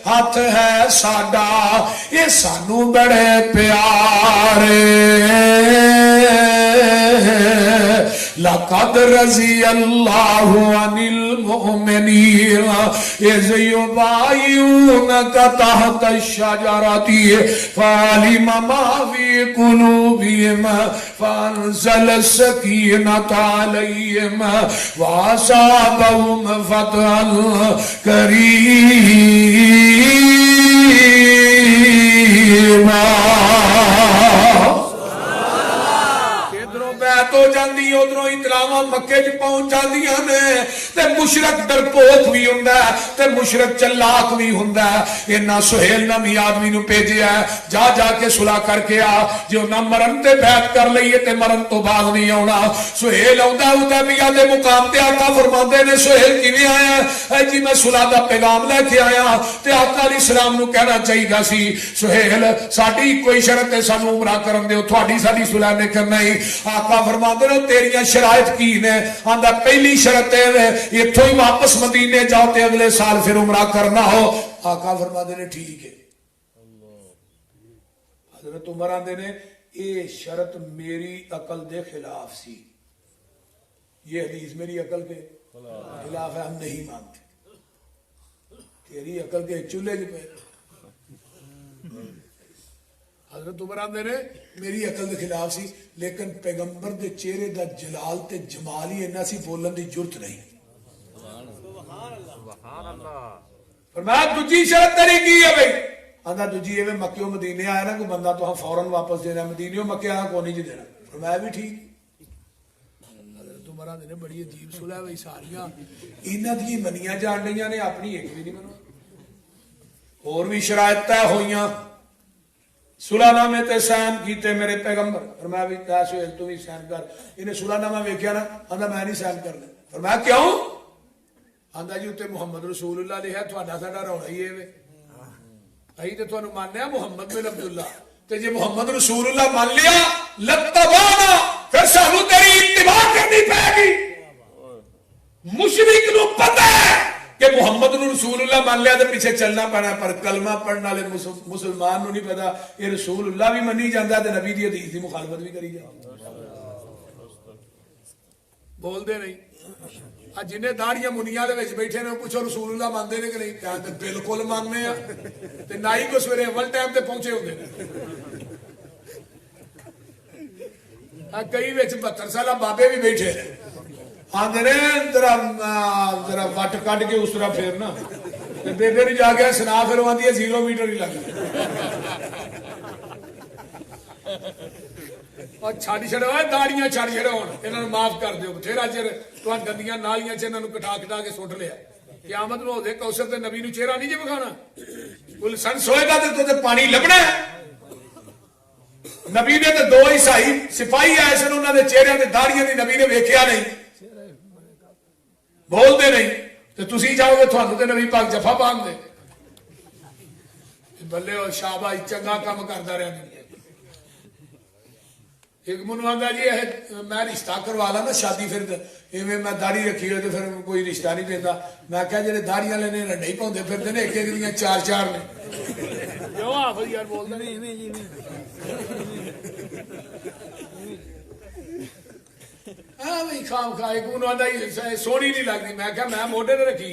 ہاتھ ہے ساڈا یہ سانو بڑے پیارے لقد رضی اللہ عن المؤمنین اذ یبایعونک تحت الشجرۃ فعلم ما فی قلوبہم فانزل السکینۃ علیہم واصابہم فتحا قریبا ہو جاندی ادھروں اطلاعاں مکے چ پہنچ جاندیاں نے تے مشرک ڈرپوک بھی ہوندا ہے تے مشرک چلاک بھی ہوندا ہے انہاں سہیل نامی آدمی نو بھیجیا ہے جا جا کے صلح کر کے آ جو نہ مرن تے بیعت کر لئیے تے مرن تو بعد نہیں آنا سہیل آوندا حدیبیہ دے مقام تے آقا فرماندے نے سہیل کیویں آیا اے جی میں صلح دا پیغام لے کے آیا تے آقا علیہ السلام نو کہنا چاہیے سی سہیل ساڈی کوئی شرط ہے سانو عمرہ کرن دیو تھوڑی ساڈی صلح نہیں کرنا ہی آقا فرماندے نے تیریاں شرائط کی نے آندا پہلی شرط ہے ایتھوں ہی واپس مدینے جاؤ تے اگلے سال پھر عمرہ کرنا ہو آقا فرماندے نے ٹھیک ہے حضرت عمر آندے نے یہ شرط میری عقل دے خلاف سی یہ حدیث میری عقل کے خلاف ہے ہم نہیں مانتے تیری عقل کے چولہے پہ حضرت عمر آندے نے میری عقل دے خلاف سی لیکن پیغمبر دے چہرے دا جلال تے جمال ہی انہا سی بولن دی جرت نہیں فرمایا دجی شرط تیری کی ہے بھئی آندہ دجی ہے مکیوں مدینے آیا نا کوئی بندہ تو ہم فوراں واپس دینا مدینیوں مکے آیا کو نہیں جی دینا فرمایا بھی ٹھیک حضرت عمر آندے نے بڑی عجیب صلح ہے ساریاں انہاں دی منیاں جان رہیاں نے اپنی ایک بھی نہیں منو اور بھی شرائط طے ہوئیاں صلح نامے تے سائن کیتے میرے پیغمبر فرمایا بھی سہیل تو بھی سائن کر انہیں صلح نامہ ویکھیا نا آندا میں نہیں سائن کرنا فرمایا کیوں آندا جی تے محمد رسول اللہ لکھا تہاڈا ساڈا رولا ہی ہے ائی تے تانوں مانیا محمد بن عبداللہ تے جے محمد رسول اللہ مان لیا لتبانا پھر سانو تیری اتباع کرنی پائے گی مشرک نو پتہ ہے کہ محمد رسول اللہ مان لیا تو پیچھے چلنا پڑنا پر کلمہ پڑھنا لے مسلمان نو نہیں پتا یہ رسول اللہ بھی منی جاندہ ہے نبی دی حدیث دی مخالفت بھی کری جائے بول دے نہیں جنہیں داڑیاں منیاں دے وچ بیٹھے نے پوچھو رسول اللہ مانتے نے کہ نہیں کہتے بالکل ماننے ہیں تے نہ ہی کو سویرے اول ٹائم تے پہنچے ہوندے کئی وچ 72 سالہ بابے بھی بیٹھے ہیں آندے نے ذرا وٹ کٹ کے اس طرح پھیرنا بیبے نے جا گیا سنا پھر آندی ہے 0 میٹر ہی لگا اور چھاڑی چھڑا داڑیاں چھاڑی چھڑا انہوں نے معاف کر دیو بتھیرا چر تو گندیاں نالیاں چ انہوں نے کٹا کٹا کے سٹ لیا قیامت نو دے کوثر تے نبی نو چہرہ نہیں جے بکھانا کل سن سوئے گا تے پانی لبنا ہے نبی نے تے 2 عیسائی سپاہی آئے سن انہوں نے چہرے تے داڑیاں دی نبی نے ویکھیا نہیں بول دے نہیں تو تسی جاؤ گے تھانوں تے نبی پاک جفا باندھ دے بلے اور شاباش چنگا کام کردا رہیا ایک منو آندا جی میں رشتہ کروا لا نا شادی پھر ایویں میں داڑھی رکھی ہوئے تو پھر کوئی رشتہ نہیں پیندا میں کہا جڑے داڑیاں لینے رڈے ہی پاؤندے پھردے نے ایک ایک دیاں 4 نے جو آپ یار بول دے ایویں جی ہاں بھائی خام خواہ ایک منو آندا سونی نہیں لگدی میں کہا میں موڈے تے رکھی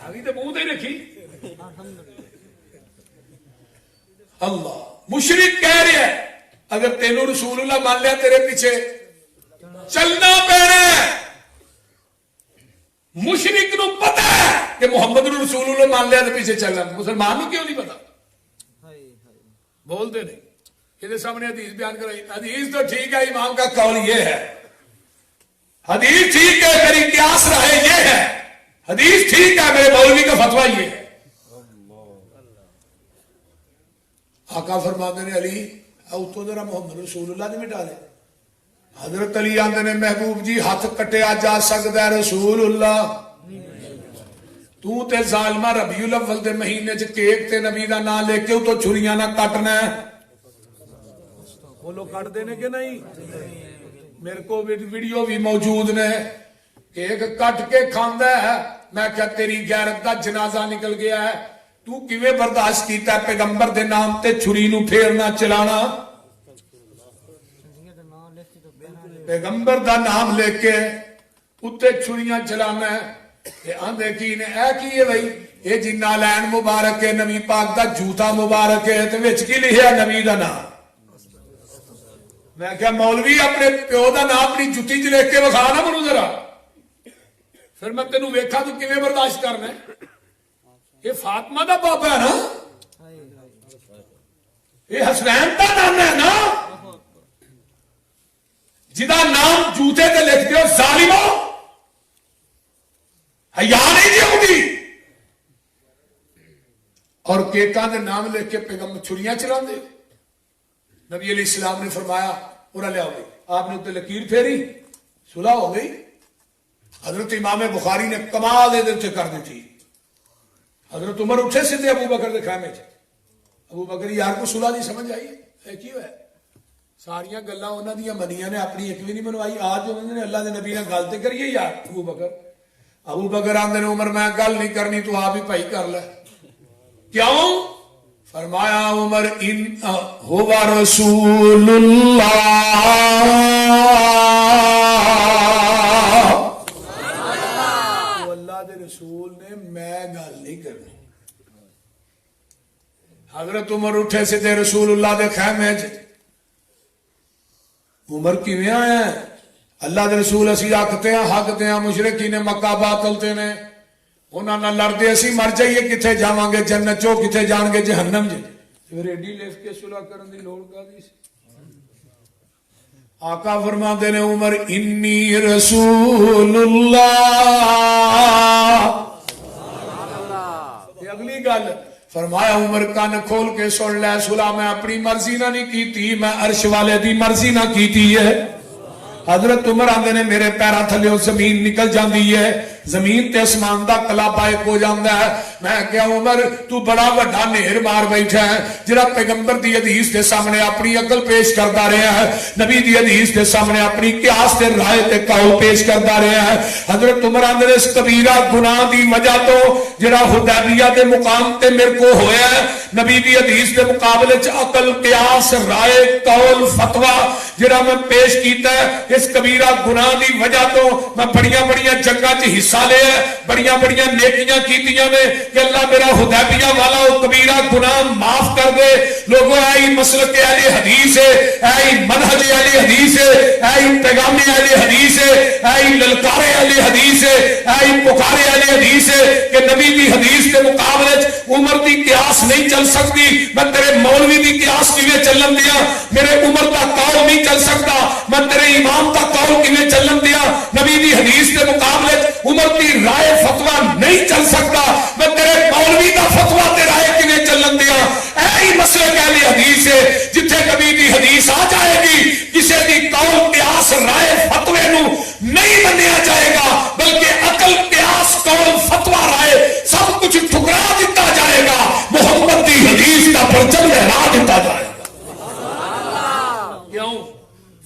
ابھی تو منہ تے رکھی اللہ مشرک کہہ رہے ہیں اگر تینوں رسول اللہ مان لیا تیرے پیچھے چلنا پینا ہے مشرک نو پتا ہے کہ محمد رسول اللہ مان لیا تو پیچھے چلنا مسلمان نو کیوں نہیں پتا بول دے نہیں یہ سامنے حدیث بیان کرائی حدیث تو ٹھیک ہے امام کا قول یہ ہے حدیث ٹھیک ہے میری قیاس رائے یہ ہے حدیث ٹھیک ہے میرے مولوی کا فتویٰ یہ ہے آقا فرماتے نے علی تو ذرا محمد رسول اللہ نے مٹا لے حضرت علی آندے نے محبوب جی ہاتھ کٹیا جا سکتا ہے رسول اللہ تو تے ظالمہ ربیع الاول دے مہینے چ کیک تے نبی دا نام لے کے تو چھریاں نہ کٹنا ہے بولو کٹ دینے کے نہیں میرے کو ویڈیو بھی موجود نے کہ ایک کٹ کے کھاندا ہے. میں کیا تیری غیرت دا جنازہ نکل گیا ہے. تو کیویں برداشت کیتا ہے پیغمبر دے نام تے چھری نو پھیرنا چلانا؟ پیغمبر دا نام لے کے اتے چھریاں چلانا ہے. آندے کی نے اے کی ہے بھائی؟ یہ جی نالین مبارک ہے، نبی پاک دا جوتا مبارک ہے، تے وچ کی لکھیا نبی دا نام. میں کیا مولوی اپنے پیو دا نام اپنی جُتی چ لکھ کے وکھا نا منو ذرا، پھر میں تینوں ویکھا تو کیویں برداشت کرنا ہے. یہ فاطمہ دا بابا ہے نا، یہ حسنین دا نام ہے نا، جدا نام جوتے تے لکھ دیو ظالمو، حیا نہیں جی ہوگی. اور کیکاں دے نام لکھ کے پیغمبر چھریاں چلا دے. نبی علیہ السلام نے فرمایا انہاں لے آؤ گے، آپ نے اتنے لکیر پھیری، صلح ہو گئی. حضرت امام بخاری نے کمال دے کر دی تھی. حضرت عمر اٹھے سیدھے ابو بکر دے خیمے چ. ابو بکر یار کو صلح نہیں سمجھ آئی ہے کی ہے؟ ساریاں گلاں انہاں دیاں منیاں نے، اپنی ایک بھی نہیں منوائی. آج انہوں نے اللہ دے نبی نے گل تے کریے یار. ابو بکر آندے نے عمر میں گل نہیں کرنی، تو آپ ہی بھائی کر لے. کیوں؟ فرمایا عمر ان ہوا رسول اللہ، اللہ دے رسول نے، میں گل نہیں کرنی. حضرت عمر اٹھے سیدھے رسول اللہ دے خیمے چ. عمر کیویں آیا ہے؟ اللہ دے رسول اسی آکھتے ہیں حقتے ہیں مشرکین مکہ باطلتے نے، انہاں نہ لڑدے اسی مر جائیے کتھے جاواں گے جنت چو، کتھے جان گے جہنم جے. پھر ایڈی لکھ کے صلح کرن دی لوڑ کادی سی؟ آقا فرماندے نے عمر انی رسول اللہ. یہ اگلی گل فرمایا عمر کان کھول کے سن لے، صلح میں اپنی مرضی نہ نہیں کیتی، میں عرش والے دی مرضی نہ کیتی ہے. حضرت عمر آندے نے میرے پیرا تھلے زمین نکل جاندی ہے، زمین تے اسمان دا کلابا ایک ہو جاندا ہے. میں کیا عمر تو بڑا وڈا نہر مار بیٹھا ہے، جڑا پیغمبر دی حدیث دے سامنے اپنی عقل پیش کردا رہا ہے، نبی دی حدیث دے سامنے اپنی قیاس تے رائے تے قول پیش کردا رہا ہے. حضرت عمر آندے نے اس کبیرہ گناہ دی وجہ تو جڑا حدیبیہ دے مقام تے میرے کو ہویا ہے، نبی دی حدیث دے مقابلے چ عقل قیاس رائے قول فتوی جڑا میں پیش کیتا ہے، اس کبیرہ گناہ دی وجہ تو میں بڑیاں بڑیاں جنگاں چ حصہ لیا، بڑیاں بڑیاں نیکیاں کیتیاں نے کہ اللہ میرا حدیبیہ والا وہ کبیرہ گناہ معاف کر دے. لوگوں اے مسلک اہل حدیث ہے، اے منہج اہل حدیث ہے، اے پیغام اہل حدیث ہے، اے للکار اہل حدیث ہے، اے پکار اہل حدیث ہے کہ نبی دی حدیث کے مقابلے عمر دی قیاس نہیں چل سکتی. میں تیرے مولوی دی قیاس کیویں چلن دیا؟ میرے عمر دا قول نہیں چل سکتا. میں تیرے امام دا قول کیویں چلن دیا؟ نبی دی حدیث کے مقابلے عمر دی رائے فتویٰ نہیں چل سکتا. میں تیرے مولوی دا فتویٰ تے رائے کیویں چلن دیا؟ ایہی مسئلہ اہل حدیث ہے. جتھے نبی دی حدیث آ جائے گی کسی دی قول قیاس رائے فتوے نو نہیں منیا جائے گا، بلکہ عقل قیاس قول فتویٰ رائے سب کچھ ٹھکرا دیتا جائے گا، محمد دی حدیث کا پرچم لہرا دیتا جائے گا. کیوں؟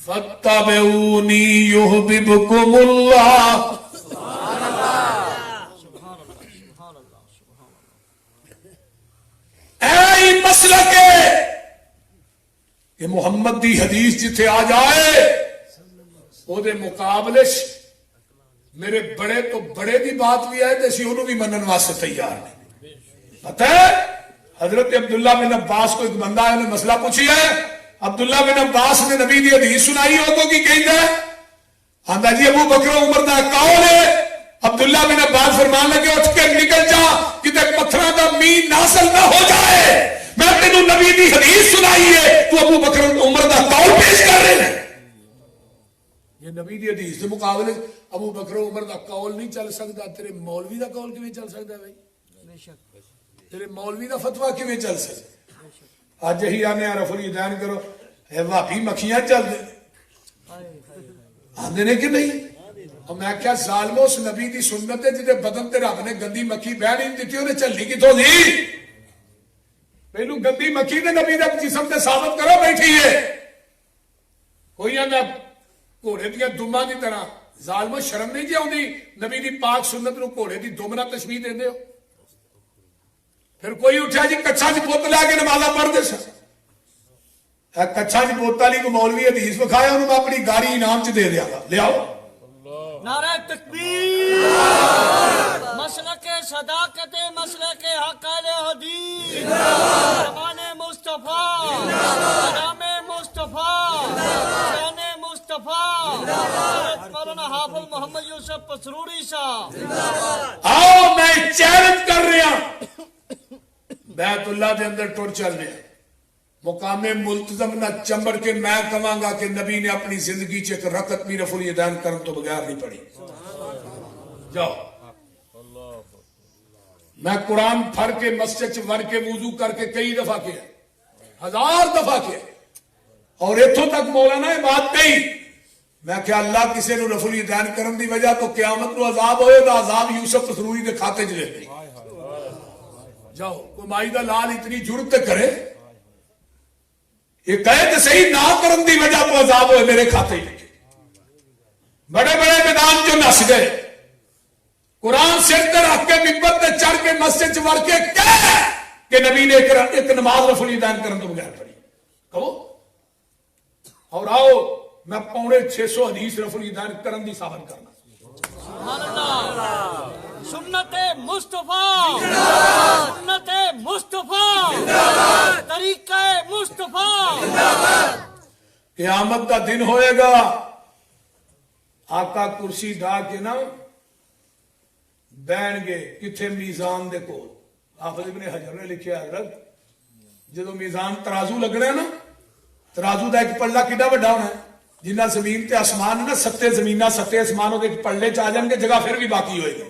فَاتَّبِعُونِي يُحْبِبْكُمُ اللَّهُ. اے مسلک ہے کہ محمد دی حدیث جتھے آ جائے او دے مقابلے میرے بڑے تو بڑے دی بات بھی آئے تو اسی انہوں بھی منن واسطے تیار نہیں. پتہ ہے حضرت عبداللہ بن عباس کو ایک بندہ ہے نے مسئلہ پوچھی ہے. عبداللہ بن عباس نے نبی دی حدیث سنائی ہو تو کی کہتا ہے؟ آندہ جی ابو بکر عمر دا قول ہے. عبداللہ بن عباس فرمان لگے اٹھ کے نکل جا کتے پتھراں دا مین نازل نہ ہو جائے. میں تینوں نبی دی حدیث سنائی ہے، تو ابو بکر عمر دا قول پیش کر رہے ہیں. یہ نبی دی حدیث کے مقابلے ابو بکر عمر دا قول نہیں چل سکتا. تیرے مولوی دا قول کیویں چل سکتا ہے بھائی؟ تیرے مولوی دا فتویٰ کیویں چل سکتا؟ آج ہی آنے رف الیدین کرو اے واپی مکھیاں چل دے آندے نے کہ نہیں؟ اور میں کیا ظالمو اس نبی دی سنت ہے جدے بدن تے رب نے گندی مکھی بہ نہیں دیتی انہیں چلنی کی تو دی. پہلو گندی مکھی نے نبی دے جسم تے ثابت کرو بیٹھی ہے. کوئی آندہ گھوڑے دیا دماں کی طرح ظالمو شرم نہیں جی آتی نبی دی پاک سنت نو گھوڑے دی دم نہ تشبیہ دیندے ہو پھر کوئی اٹھا جی کچھا چ بت لے کے نمازاں پڑھ دے سن کچھا چ بت والی کو مولوی حدیث بکھایا انہوں میں اپنی گاڑی انعام چ دے دیا گا لے آؤ نعرہ تکبیر مسلک صداقت مسلک حق اہل حدیث زبان مصطفیٰ کلام مصطفیٰ شان مصطفیٰ مولانا حافظ محمد یوسف پسروری صاحب آؤ میں چیلنج کر رہا بیت اللہ دے اندر ٹر چل رہا مقام ملتزم نہ چمبڑ کے میں کہاں گا کہ نبی نے اپنی زندگی چ ایک رکعت بھی رفع الیدین کرن تو بغیر نہیں پڑھی جاؤ میں قرآن پڑھ کے مسجد چ وڑ کے وضو کر کے کئی دفعہ کیا 1000 دفعہ کیا اور اتوں تک مولانا یہ بات کہی میں کہ اللہ کسی نو رفع الیدین کرن دی وجہ تو قیامت نو عذاب ہوئے گا عذاب یوسف پسروری دے کھاتے چ لے گئی جاؤ کوئی مائی دا لال اتنی جرت کرے یہ کہے کہ صحیح نہ کرن دی وجہ تو عذاب ہوئے میرے کھاتے ہی لکھے بڑے بڑے میدان جو نس گئے قرآن سر تے رکھ کے ممبر تے چڑھ کے مسجد چ وڑ کے کہے کہ نبی نے ایک نماز رفع الیدین کرن تو بغیر پڑھی کہو اور آؤ میں 650 حدیث رفع الیدین کرن دی ثابت کرنا سبحان اللہ سنت مصطفیٰ سنت مصطفیٰ طریقہ مصطفیٰ قیامت کا دن ہوئے گا آقا کرسی ڈھا کے نا بہن گے کتھے میزان دے کول حافظ ابن حجر نے لکھیا حضرت جدو میزان ترازو لگنا ہے نا ترازو دا ایک پلڑا کڈا بڑا ہونا ہے جنہ زمین تے آسمان نا 7 زمیناں 7 آسمانوں دے پلڑے چ آ جان گے جگہ پھر بھی باقی ہوئے گی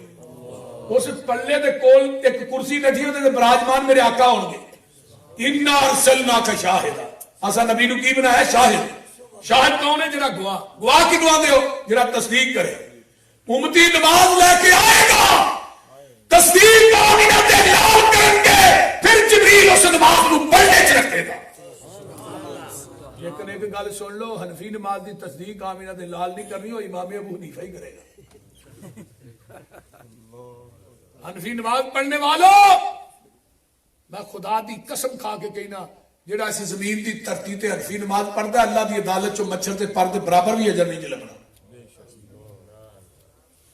اس پلے دے کول ایک کرسی بیٹھی ہوتے براجمان میرے آقا ہوں گے انا ارسلناک شاہدا اسا نبی نو کی بنایا شاہد شاہد کون ہے جڑا گواہ گواہ کی گواہ دیو جڑا تصدیق کرے امتی نماز لے کے آئے گا تصدیق آمینہ تے اعلان کریں گے پھر جبریل اس نماز نو پلڑے چ رکھے گا لیکن ایک گل سن لو حنفی نماز دی تصدیق آمینہ تے لال نہیں کرنی ہو امام ابو حنیفہ ہی کرے گا حنفی نماز پڑھنے والوں میں خدا دی قسم کھا کے کہنا جڑا اس زمین دی دھرتی تے حنفی نماز پڑھدا اللہ دی عدالت چوں مچھر تے پردے برابر بھی اجر نہیں لبنا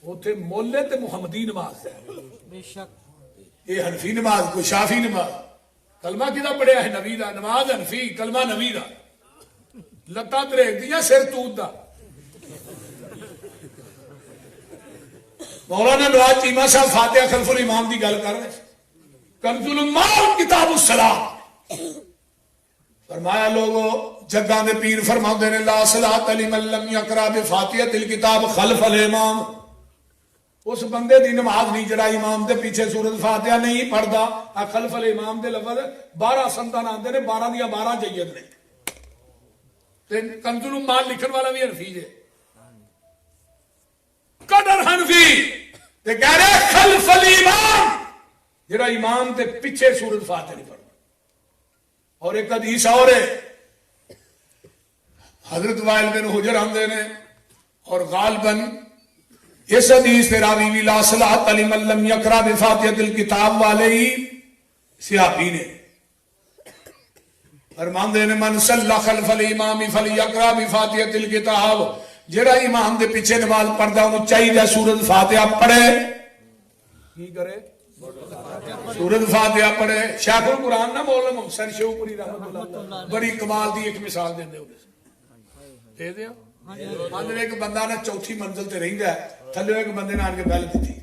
اوتھے مولے تے محمدی نماز ہے بے شک یہ حنفی نماز کوئی شافی نماز کلمہ کدا پڑھیا ہے نبی دا نماز حنفی کلمہ نبی دا لتاں تریک دیاں سر توت دا مولانا نواز چیمہ صاحب فاتحہ خلف الامام دی گل کر رہے کنز الامال کتاب الصلاۃ فرمایا لوگو جگاں دے پیر فرماندے نے لا صلاۃ لمن لم یقرأ بفاتحۃ الکتاب خلف الامام اس بندے دی نماز نہیں جڑا امام دے پیچھے سورۃ فاتحہ نہیں پڑھدا خلف الامام دے لفظ 12 سنتاں آندے نے 12 دیاں 12 جید نے تے کنز الامال لکھن والا بھی حنفی ہے قدر حنفی تے کہہ رہے خلف الامام جڑا امام تے پیچھے سورۃ فاتحہ نہیں پڑھتا اور ایک حدیث اور ہے حضرت وائل بن حجر آندے نے اور غالباً اس حدیث پہ راوی بھی لا صلاۃ لمن لم یقرأ بفاتحۃ الکتاب والے ہی صحابی نے فرماندے نے من صلی خلف الامام فلیقرأ بفاتحۃ الکتاب جڑا امام دے پیچھے نماز پڑھدا انہوں چاہیے سورۃ فاتحہ پڑھے کی کرے سورۃ فاتحہ پڑھے شیخ القرآن نہ مولانا محسن شوقی رحمۃ اللہ بڑی کمال دی ایک مثال دیندے ہوندے دے دیاں اندر ایک بندہ نے چوتھی منزل تے رہندا ہے تھلے ایک بندے نے آن کے بیل دتی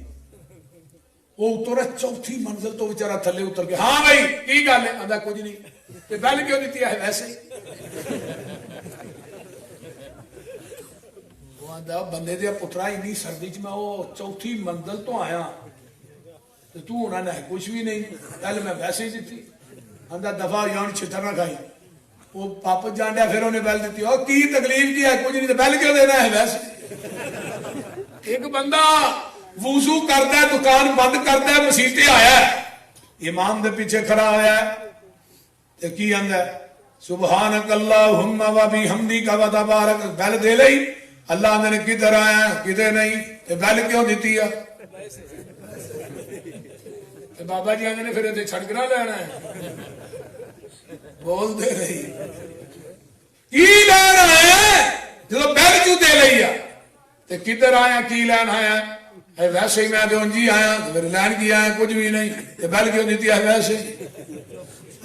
وہ اترا چوتھی منزل تو بیچارہ تھلے اتر کے ہاں بھائی کی گل ہے آندا کچھ نہیں تے بیل کیوں دتی ہے ویسے ہی وہ آندا بندے دے پترا اتنی سردی چ میں وہ چوتھی منزل تو آیا تے تو ہونا نہ کچھ بھی نہیں پہلے میں ویسے ہی دتی آندا دفعہ یان چھتر نہ کھائی وہ واپس جان دیا پھر انہیں بیل دیتی اور کی تکلیف کی ہے کچھ نہیں تو بیل کیوں دینا ہے ویسے ایک بندہ وضو کرتا ہے دکان بند کرتا ہے مسیتے آیا ہے امام دے پیچھے کھڑا ہوا ہے تو کی آندا ہے سبحانک اللہم و بحمدک و تبارک بیل دے لئی اللہ نے کدھر آیا کدھر نہیں تے بیل کیوں دیتی ہے تے بابا جی آدھے نے پھر اتنے چھڑکنا لینا ہے بول دے رہی کی لینا ہے جب بیل کیوں دے لئی ہے تے کدھر آیا کی لین آیا ہے ویسے ہی میں تو انجی آیا میرے لین کی آیا کچھ بھی نہیں تے بیل کیوں دیتی ہے ویسے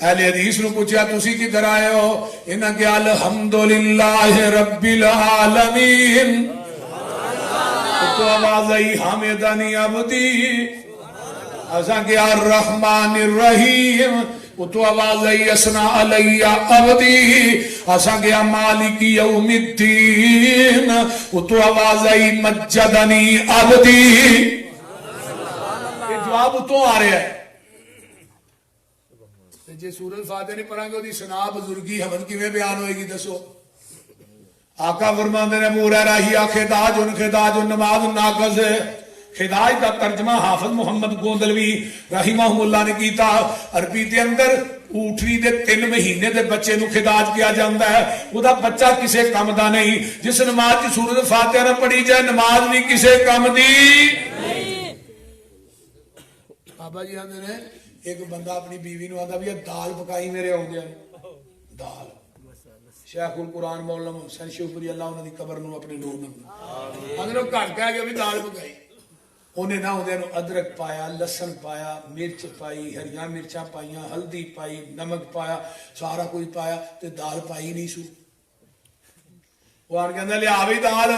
اہل حدیث نو پوچھا تسی کدھر آئے ہو انہاں کہ الحمدللہ رب العالمین تو آواز آئی حامدنی عبدی اساں کہ الرحمن الرحیم تو آواز آئی اسنا علی عبدی اساں کہ مالک یوم الدین تو آواز آئی مجدنی عبدی یہ جواب تو آ رہا ہے جی سورۃ فاتحہ نہیں پڑھیں گے وہ سنا بزرگی حمد کیویں بیان ہوئے گی دسو آقا فرماندے نے ابو ہریرہ ہی خداج نماز ناقص ہے خداج کا ترجمہ حافظ محمد گوندلوی رحمہ اللہ نے کیتا عربی دے اندر اوٹری دے 3 مہینے دے بچے نو خداج کیا جاندہ ہے وہ دا بچہ کسے کم دا نہیں جس نماز کی سورۃ فاتحہ نہ پڑھی جائے نماز بھی کسے کم دی بابا جی آندے نے ایک بندہ اپنی بیوی نو آندا بھی دال پکائی میرے ہوندے دال شیخ القرآن مولانا حسین شوپری اللہ انہاں دی قبر نو اپنے نور نال اندر او گھر کہہ کے بھی دال پکائی انہیں نہ ہوندے نو ادرک پایا لہسن پایا مرچ پائی ہریاں مرچاں پائیاں ہلدی پائی نمک پایا سارا کچھ پایا تے دال پائی نہیں سو وہ آن کہندا لے آوی دال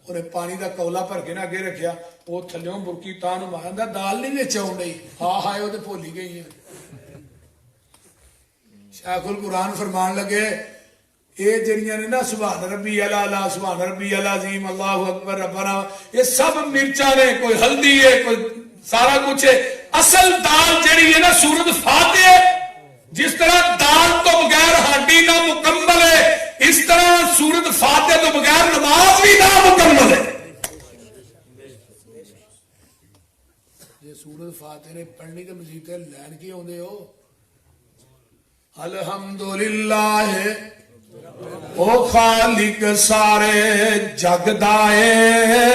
انہیں پانی دا کولا بھر کے نہ اگے رکھیا وہ تھلیوں برکی تاں مارندا دال نہیں وچ آون ڈئی ہاں ہائے وہ تے بھولی گئی ہے شیخ القرآن فرمان لگے اے جڑیاں نے نا سبحان ربی الاعلی سبحان ربی العظیم اللہ اکبر ربنا یہ سب مرچاں نے کوئی ہلدی ہے کوئی سارا کچھ ہے اصل دال جڑی ہے نا سورۃ فاتحہ جس طرح دال تو بغیر ہانڈی نہ مکمل ہے اس طرح سورۃ فاتحہ تو بغیر نماز بھی نہ مکمل ہے یہ سورۃ فاتحہ نے پڑھنی تے مزید لین کی ہوندے ہو الحمدللہ او خالق سارے جگ دا اے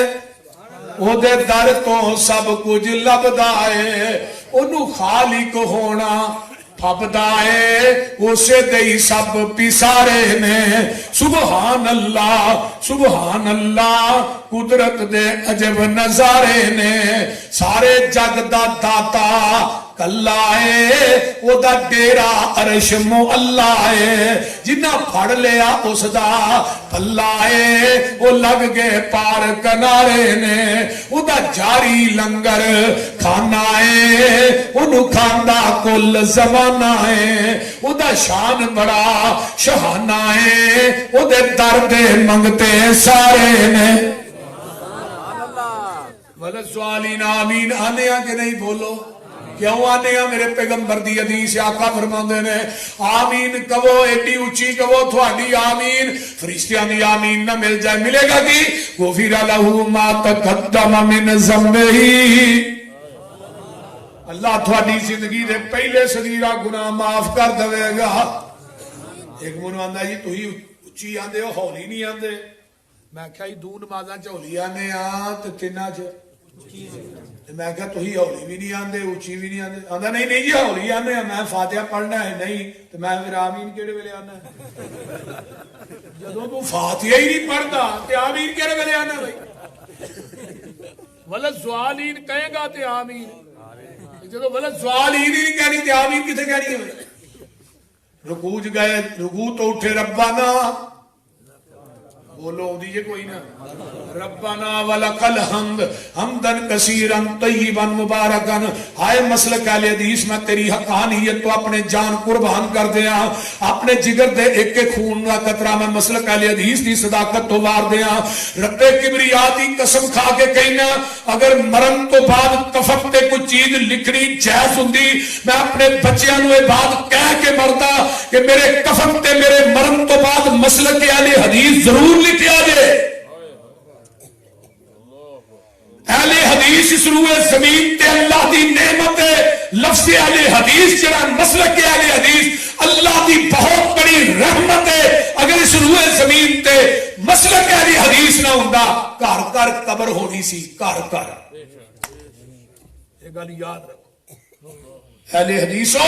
او دے در تو سب کچھ لبدا اے اونوں خالق ہونا پھبدا اے اسے دئی سب پیسارے نے سبحان اللہ قدرت دے عجب نظارے نے سارے جگ دا داتا کلا اے او دا ڈیرا عرش معلا اے جنہ پھڑ لیا اس دا پلا اے او لگ گئے پار کنارے نے او دا جاری لنگر کھانا اے انہوں کھاندہ کل زمانہ اے او دا شان بڑا شہانہ اے او دے درد منگتے سارے نے وَلَسْوَالِينَ آمین آنے آگے نہیں بولو کیوں آنے ہیں میرے پیغمبر دی حدیث آقا فرماندے نے آمین کہو ایڈی اچھی کہو تھوڑی آمین فرشتیاں دی آمین نہ مل جائے ملے گا کی غفر لہ ما تقدم من ذنبہ اللہ تھوڑی زندگی دے پہلے صغیرہ گناہ معاف کر دے گا ایک منو آندہ جی تو ہی اچھی آندے ہو ہولی نہیں آندے میں کہا دو نمازاں چولی آنے تو تینہ میں کہا تو ہی ہولی بھی نہیں آندے اچھی بھی نہیں آندے آندہ نہیں جی ہولی آنے میں فاتحہ پڑھنا ہے نہیں تو میں پھر آمین کیڑے ویلے آنا ہے جدوں تو فاتحہ ہی نہیں پڑھتا تو آمین کیڑے ویلے آنا بھائی وَلَسْوَالِينَ کہیں گا تو آمین جدوں وَلَسْوَالِينَ ہی نہیں کہنی تو آمین کتے کہنی ہے رکوع گئے رکوع تو اٹھے ربنا بولو دیجئے کوئی نا ربنا ولکل حمد حمدن کثیرن طیبن مبارکن آئے مسلک اہل حدیث میں تیری حقانیت تو اپنے جان قربان کر دیا اپنے جگر دے ایک کے خون نہ قطرہ میں مسلک اہل حدیث دی صداقت تو وار دیا رب کبریاتی قسم کھا کے کہنا اگر مرن تو بعد کفن تے کچھ چیز لکھنی جائز ہوندی میں اپنے بچیاں نو بات کہہ کے مرتا کہ میرے کفن تے میرے مرن تو بعد مسلک اہل حدیث ضرور لکھیا دے اہل حدیث اس روح زمین تے اللہ دی نعمت لفظ اہل حدیث جڑا مسلک اہل حدیث اللہ دی بہت بڑی رحمت ہے اگر اس روح زمین زمین تے مسلک اہل حدیث نہ ہوندا گھر گھر قبر ہونی سی گھر گھر یہ گل یاد رکھو اہل حدیثو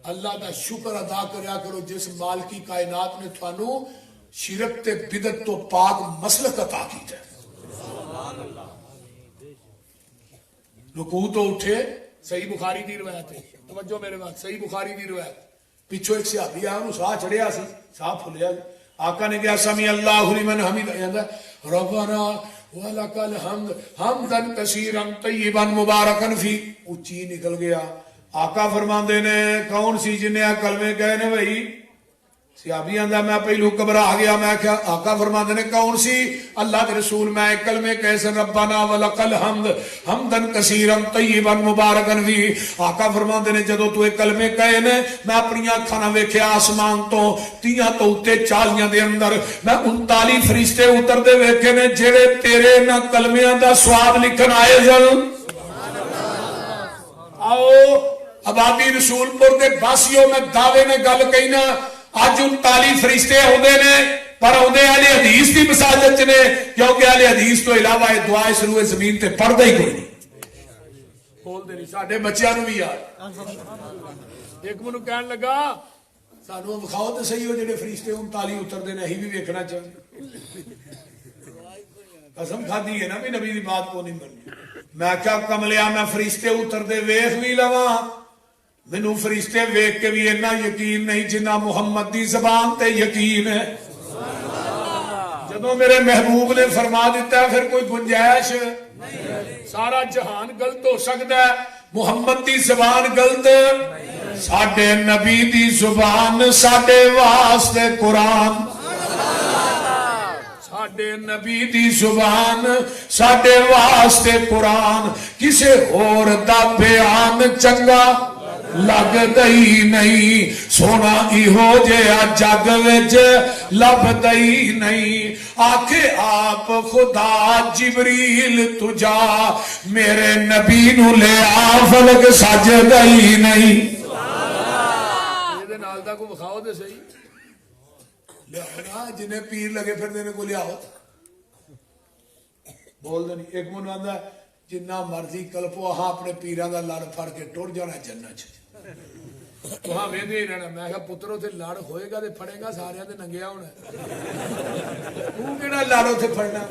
اللہ دا شکر ادا کریا کرو جس مالکی کائنات نے تھانو شرک تے بدعت تو پاک مسلک عطا کیتا ہے رکوع تو اٹھے صحیح بخاری دی روایت ہے توجہ میرے بات صحیح بخاری دی روایت پیچھو ایک صحابی آیا انہوں ساہ چڑھیا سی ساہ پھلیا آقا نے کہا سمی اللہ لمن حمید ربنا ولک الحمد حمدا کثیرا طیبا مبارکا فی اونچی نکل گیا آقا فرماندے نے کون سی جنہیں کلمے کہے نے بھائی صحابی آندا میں پہلو گھبرا گیا میں کہا آقا فرماندے نے کون سی اللہ کے رسول میں کلمے کیسے ربنا ولک الحمد حمدا کثیرا طیبا مبارکا فی آقا فرماندے نے جدوں تو کلمے کہے نے میں اپنی اکھاں نال ویکھیا آسمان تو تیاں تو اُتے چالیاں دے اندر میں 39 فرشتے اتردے ویکھے نے جڑے تیرے نہ کلمیاں دا ثواب لکھن آئے جل آؤ آبادی رسول پور دے باسیوں میں دعوے نے گل کہنا اج 39 فرشتے ہوندے نے پر ہوندے اہل حدیث دی مساجد نے کیونکہ اہل حدیث تو علاوہ دعا اس روئے زمین تے پڑھدا ہی کوئی نہیں بول دے نہیں ساڈے بچیاں نوں بھی یاد ایک منو کہن لگا سانوں وکھاؤ تے صحیح ہو جڑے فرشتے 39 اتردے نے اہیں بھی ویکھنا چاہیے قسم کھادی ہے نا بھی نبی دی بات کو نہیں مننی میں کیا کملیا میں فرشتے اتردے ویکھ بھی لواں مینوں فرشتے ویکھ کے بھی اتنا یقین نہیں جنہ محمد دی زبان تے یقین ہے جدوں میرے محبوب نے فرما دیتا ہے پھر کوئی گنجائش سارا جہان غلط ہو سکتا ہے محمد دی زبان غلط ساڈے نبی دی زبان ساڈے واسطے قرآن ساڈے نبی دی زبان ساڈے واسطے قرآن کسے اور دا بیان چنگا لگدا ہی نہیں سونا ایہو جہا جگ وچ لبدا ہی نہیں آکھے آپ خدا جبریل تجا میرے نبی نو لے آ فلک سجدا ہی نہیں اے نال دا کو بخاؤ تے صحیح لیاؤ جنہیں پیر لگے پھر دینے کو لیاؤ بول دے نہیں ایک منو آندا جنہ مرضی کلپو ہاں اپنے پیران دا لڑ پھڑ کے ٹوڑ جانا جنت وہاں ویندے ہی رہنا میں کہا پترو تے لڑ ہوئے گا تے پھڑے گا سارے تے ننگیا ہونا تو کیڑا لڑ تے پھڑنا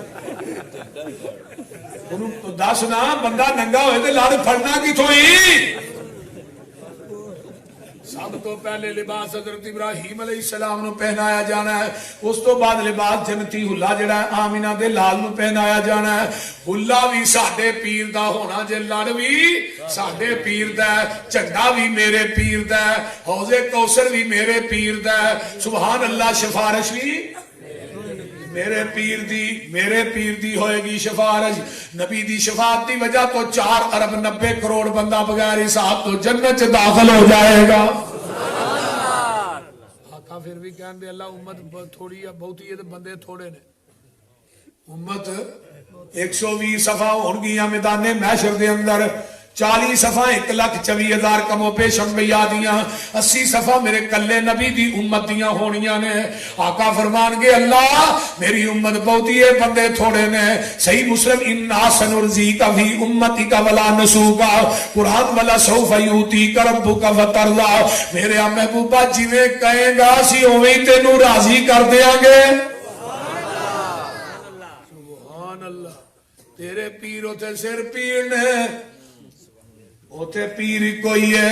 انہوں تو دس نا بندہ ننگا ہوئے تے لڑ پھڑنا کتھوں ہی سب تو پہلے لباس حضرت ابراہیم علیہ السلام نو پہنایا جانا ہے اس تو بعد لباس جنتی ہلا جڑا ہے آمینہ دے لال نو پہنایا جانا ہے ہلا بھی ساڈے پیر دا ہونا جے لڑ بھی ساڈے پیر دا ہے جھنڈا بھی میرے پیر دا ہے حوض کوثر بھی میرے پیر دا ہے سبحان اللہ سفارش بھی میرے پیر دی ہوئے گی سفارش نبی دی شفاعت دی وجہ تو 4 ارب 90 کروڑ بندہ بغیر حساب تو جنت چ داخل ہو جائے گا آقا پھر بھی کہن دے اللہ امت تھوڑی ہے بہتی ہے تے بندے تھوڑے نے امت 120 صفحہ ہون گیاں میدان محشر دے اندر 40 صفحہ 1,24,000 کمو پیش انبیاء دیاں 80 صفحہ میرے کلے نبی دی امت دیاں ہونیاں نے آقا فرمان گے اللہ میری امت بہتی ہے بندے تھوڑے نے صحیح مسلم انا سنرزیک فی امتک ولا نسوک قرآن والا سوف یؤتیک ربک فترضی میرے محبوبہ جویں کہے گا سی اوویں تینوں راضی کر دیاں گے سبحان اللہ تیرے پیر ہوتے سر پیر نے ہوتے پیر کوئی ہے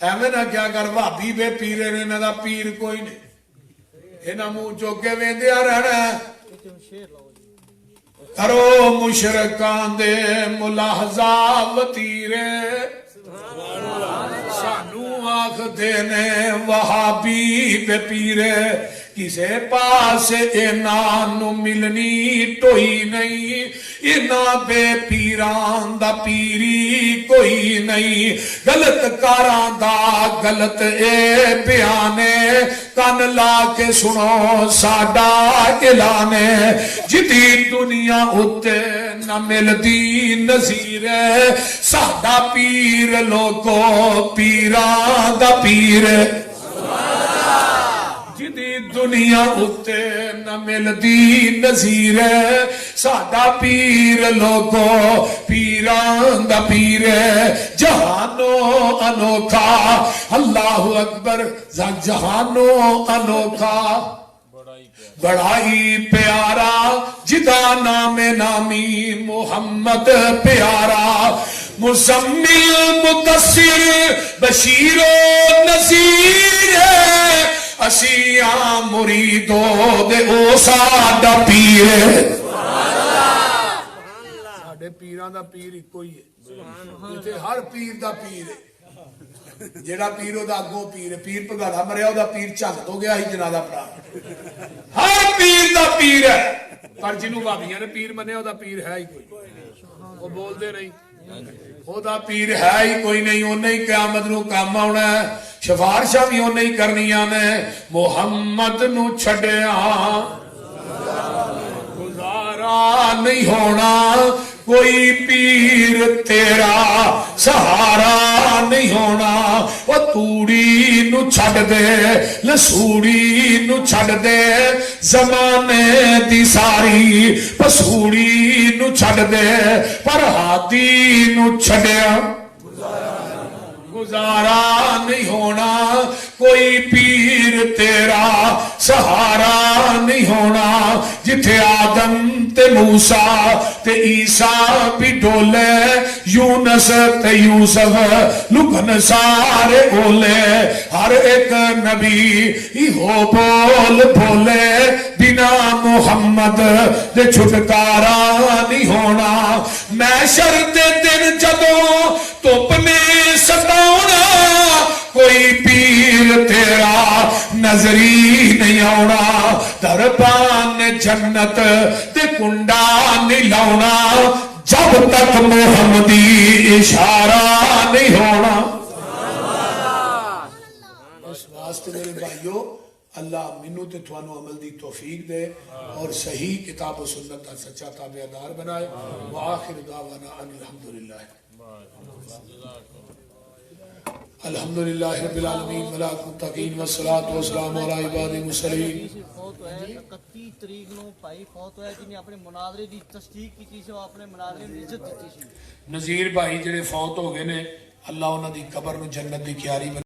ایویں نہ کیا کر بھابی بے پیرے نے نہ پیر کوئی نہیں انہاں منہ چوک کے ویندیا رہنا کرو مشرکان دے ملاحظہ وتیرے سانو آکھ دینے وہابی بے پیرے کسے پاس اینانو ملنی ٹوئی نہیں اینا بے پیران دا پیری کوئی نہیں غلط کاران دا غلط اے بیانے کان لا کے سنو ساڈا اعلانے جدی دنیا ہوتے نہ ملدی نظیر ساڈا پیر لوگو پیران دا پیر دنیا اتے نہ ملدی نظیر ہے ساڈا پیر لوگو پیران دا پیر ہے جہانو انوکھا اللہ اکبر جہانو انوکھا بڑا ہی پیارا جدا نام نامی محمد پیارا مسمی مدثر بشیر و نذیر ہے اسیاں مریدو دے او ساڈا پیر ہے ساڈے پیران دا پیر ایک کوئی ہے ہر پیر دا پیر ہے جیڑا پیر او دا اگوں پیر ہے پیر پگاڑا مریا او دا پیر چک تو گیا ہی جنازہ پڑھا ہر پیر دا پیر ہے پر جنوں بھابیاں نے پیر منیا او دا پیر ہے ہی کوئی وہ بول دے نہیں او دا پیر ہے ہی کوئی نہیں انہیں ہی قیامت نو کام آنا ہے سفارشاں بھی انہیں ہی کرنیاں نے محمد نو چھڈیا گزارا نہیں ہونا کوئی پیر تیرا سہارا نہیں ہونا وہ توڑی نو چھڑ دے لسوڑی نو چھڑ دے زمانے دی ساری پسوڑی نو چھڑ دے پر ہاتھی نو چھڑیا گزارا نہیں ہونا کوئی پیر تیرا سہارا نہیں ہونا جتھے آدم تے موسیٰ تے عیسیٰ بھی ڈولے یونس تے یوسف لکن سارے اولے ہر ایک نبی ہو بول بولے بنا محمد دے چھٹکارا نہیں ہونا محشر دے دن جدوں توپنے ستاؤنا کوئی پیر تیرا نظری نہیں آنا دربان جنت تے کنڈا نہیں لاؤنا جب تک محمدی اشارہ نہیں ہونا اس واسطے میرے بھائیو اللہ منو تے تھوانو عمل دی توفیق دے اور صحیح کتاب و سنت کا سچا تابعدار بنائے وآخر دعوانا ان الحمدللہ الحمدللہ رب العالمین ملاک متقین والصلاة والسلام علی عباد المرسلین 31 تاریخ نو بھائی فوت ہویا جنہیں اپنے مناظرے دی تصدیق کی سی اپنے مناظرے میں عزت دیتی سی نذیر بھائی جڑے فوت ہو گئے نے اللہ انہاں دی قبر نو جنت دی کیاری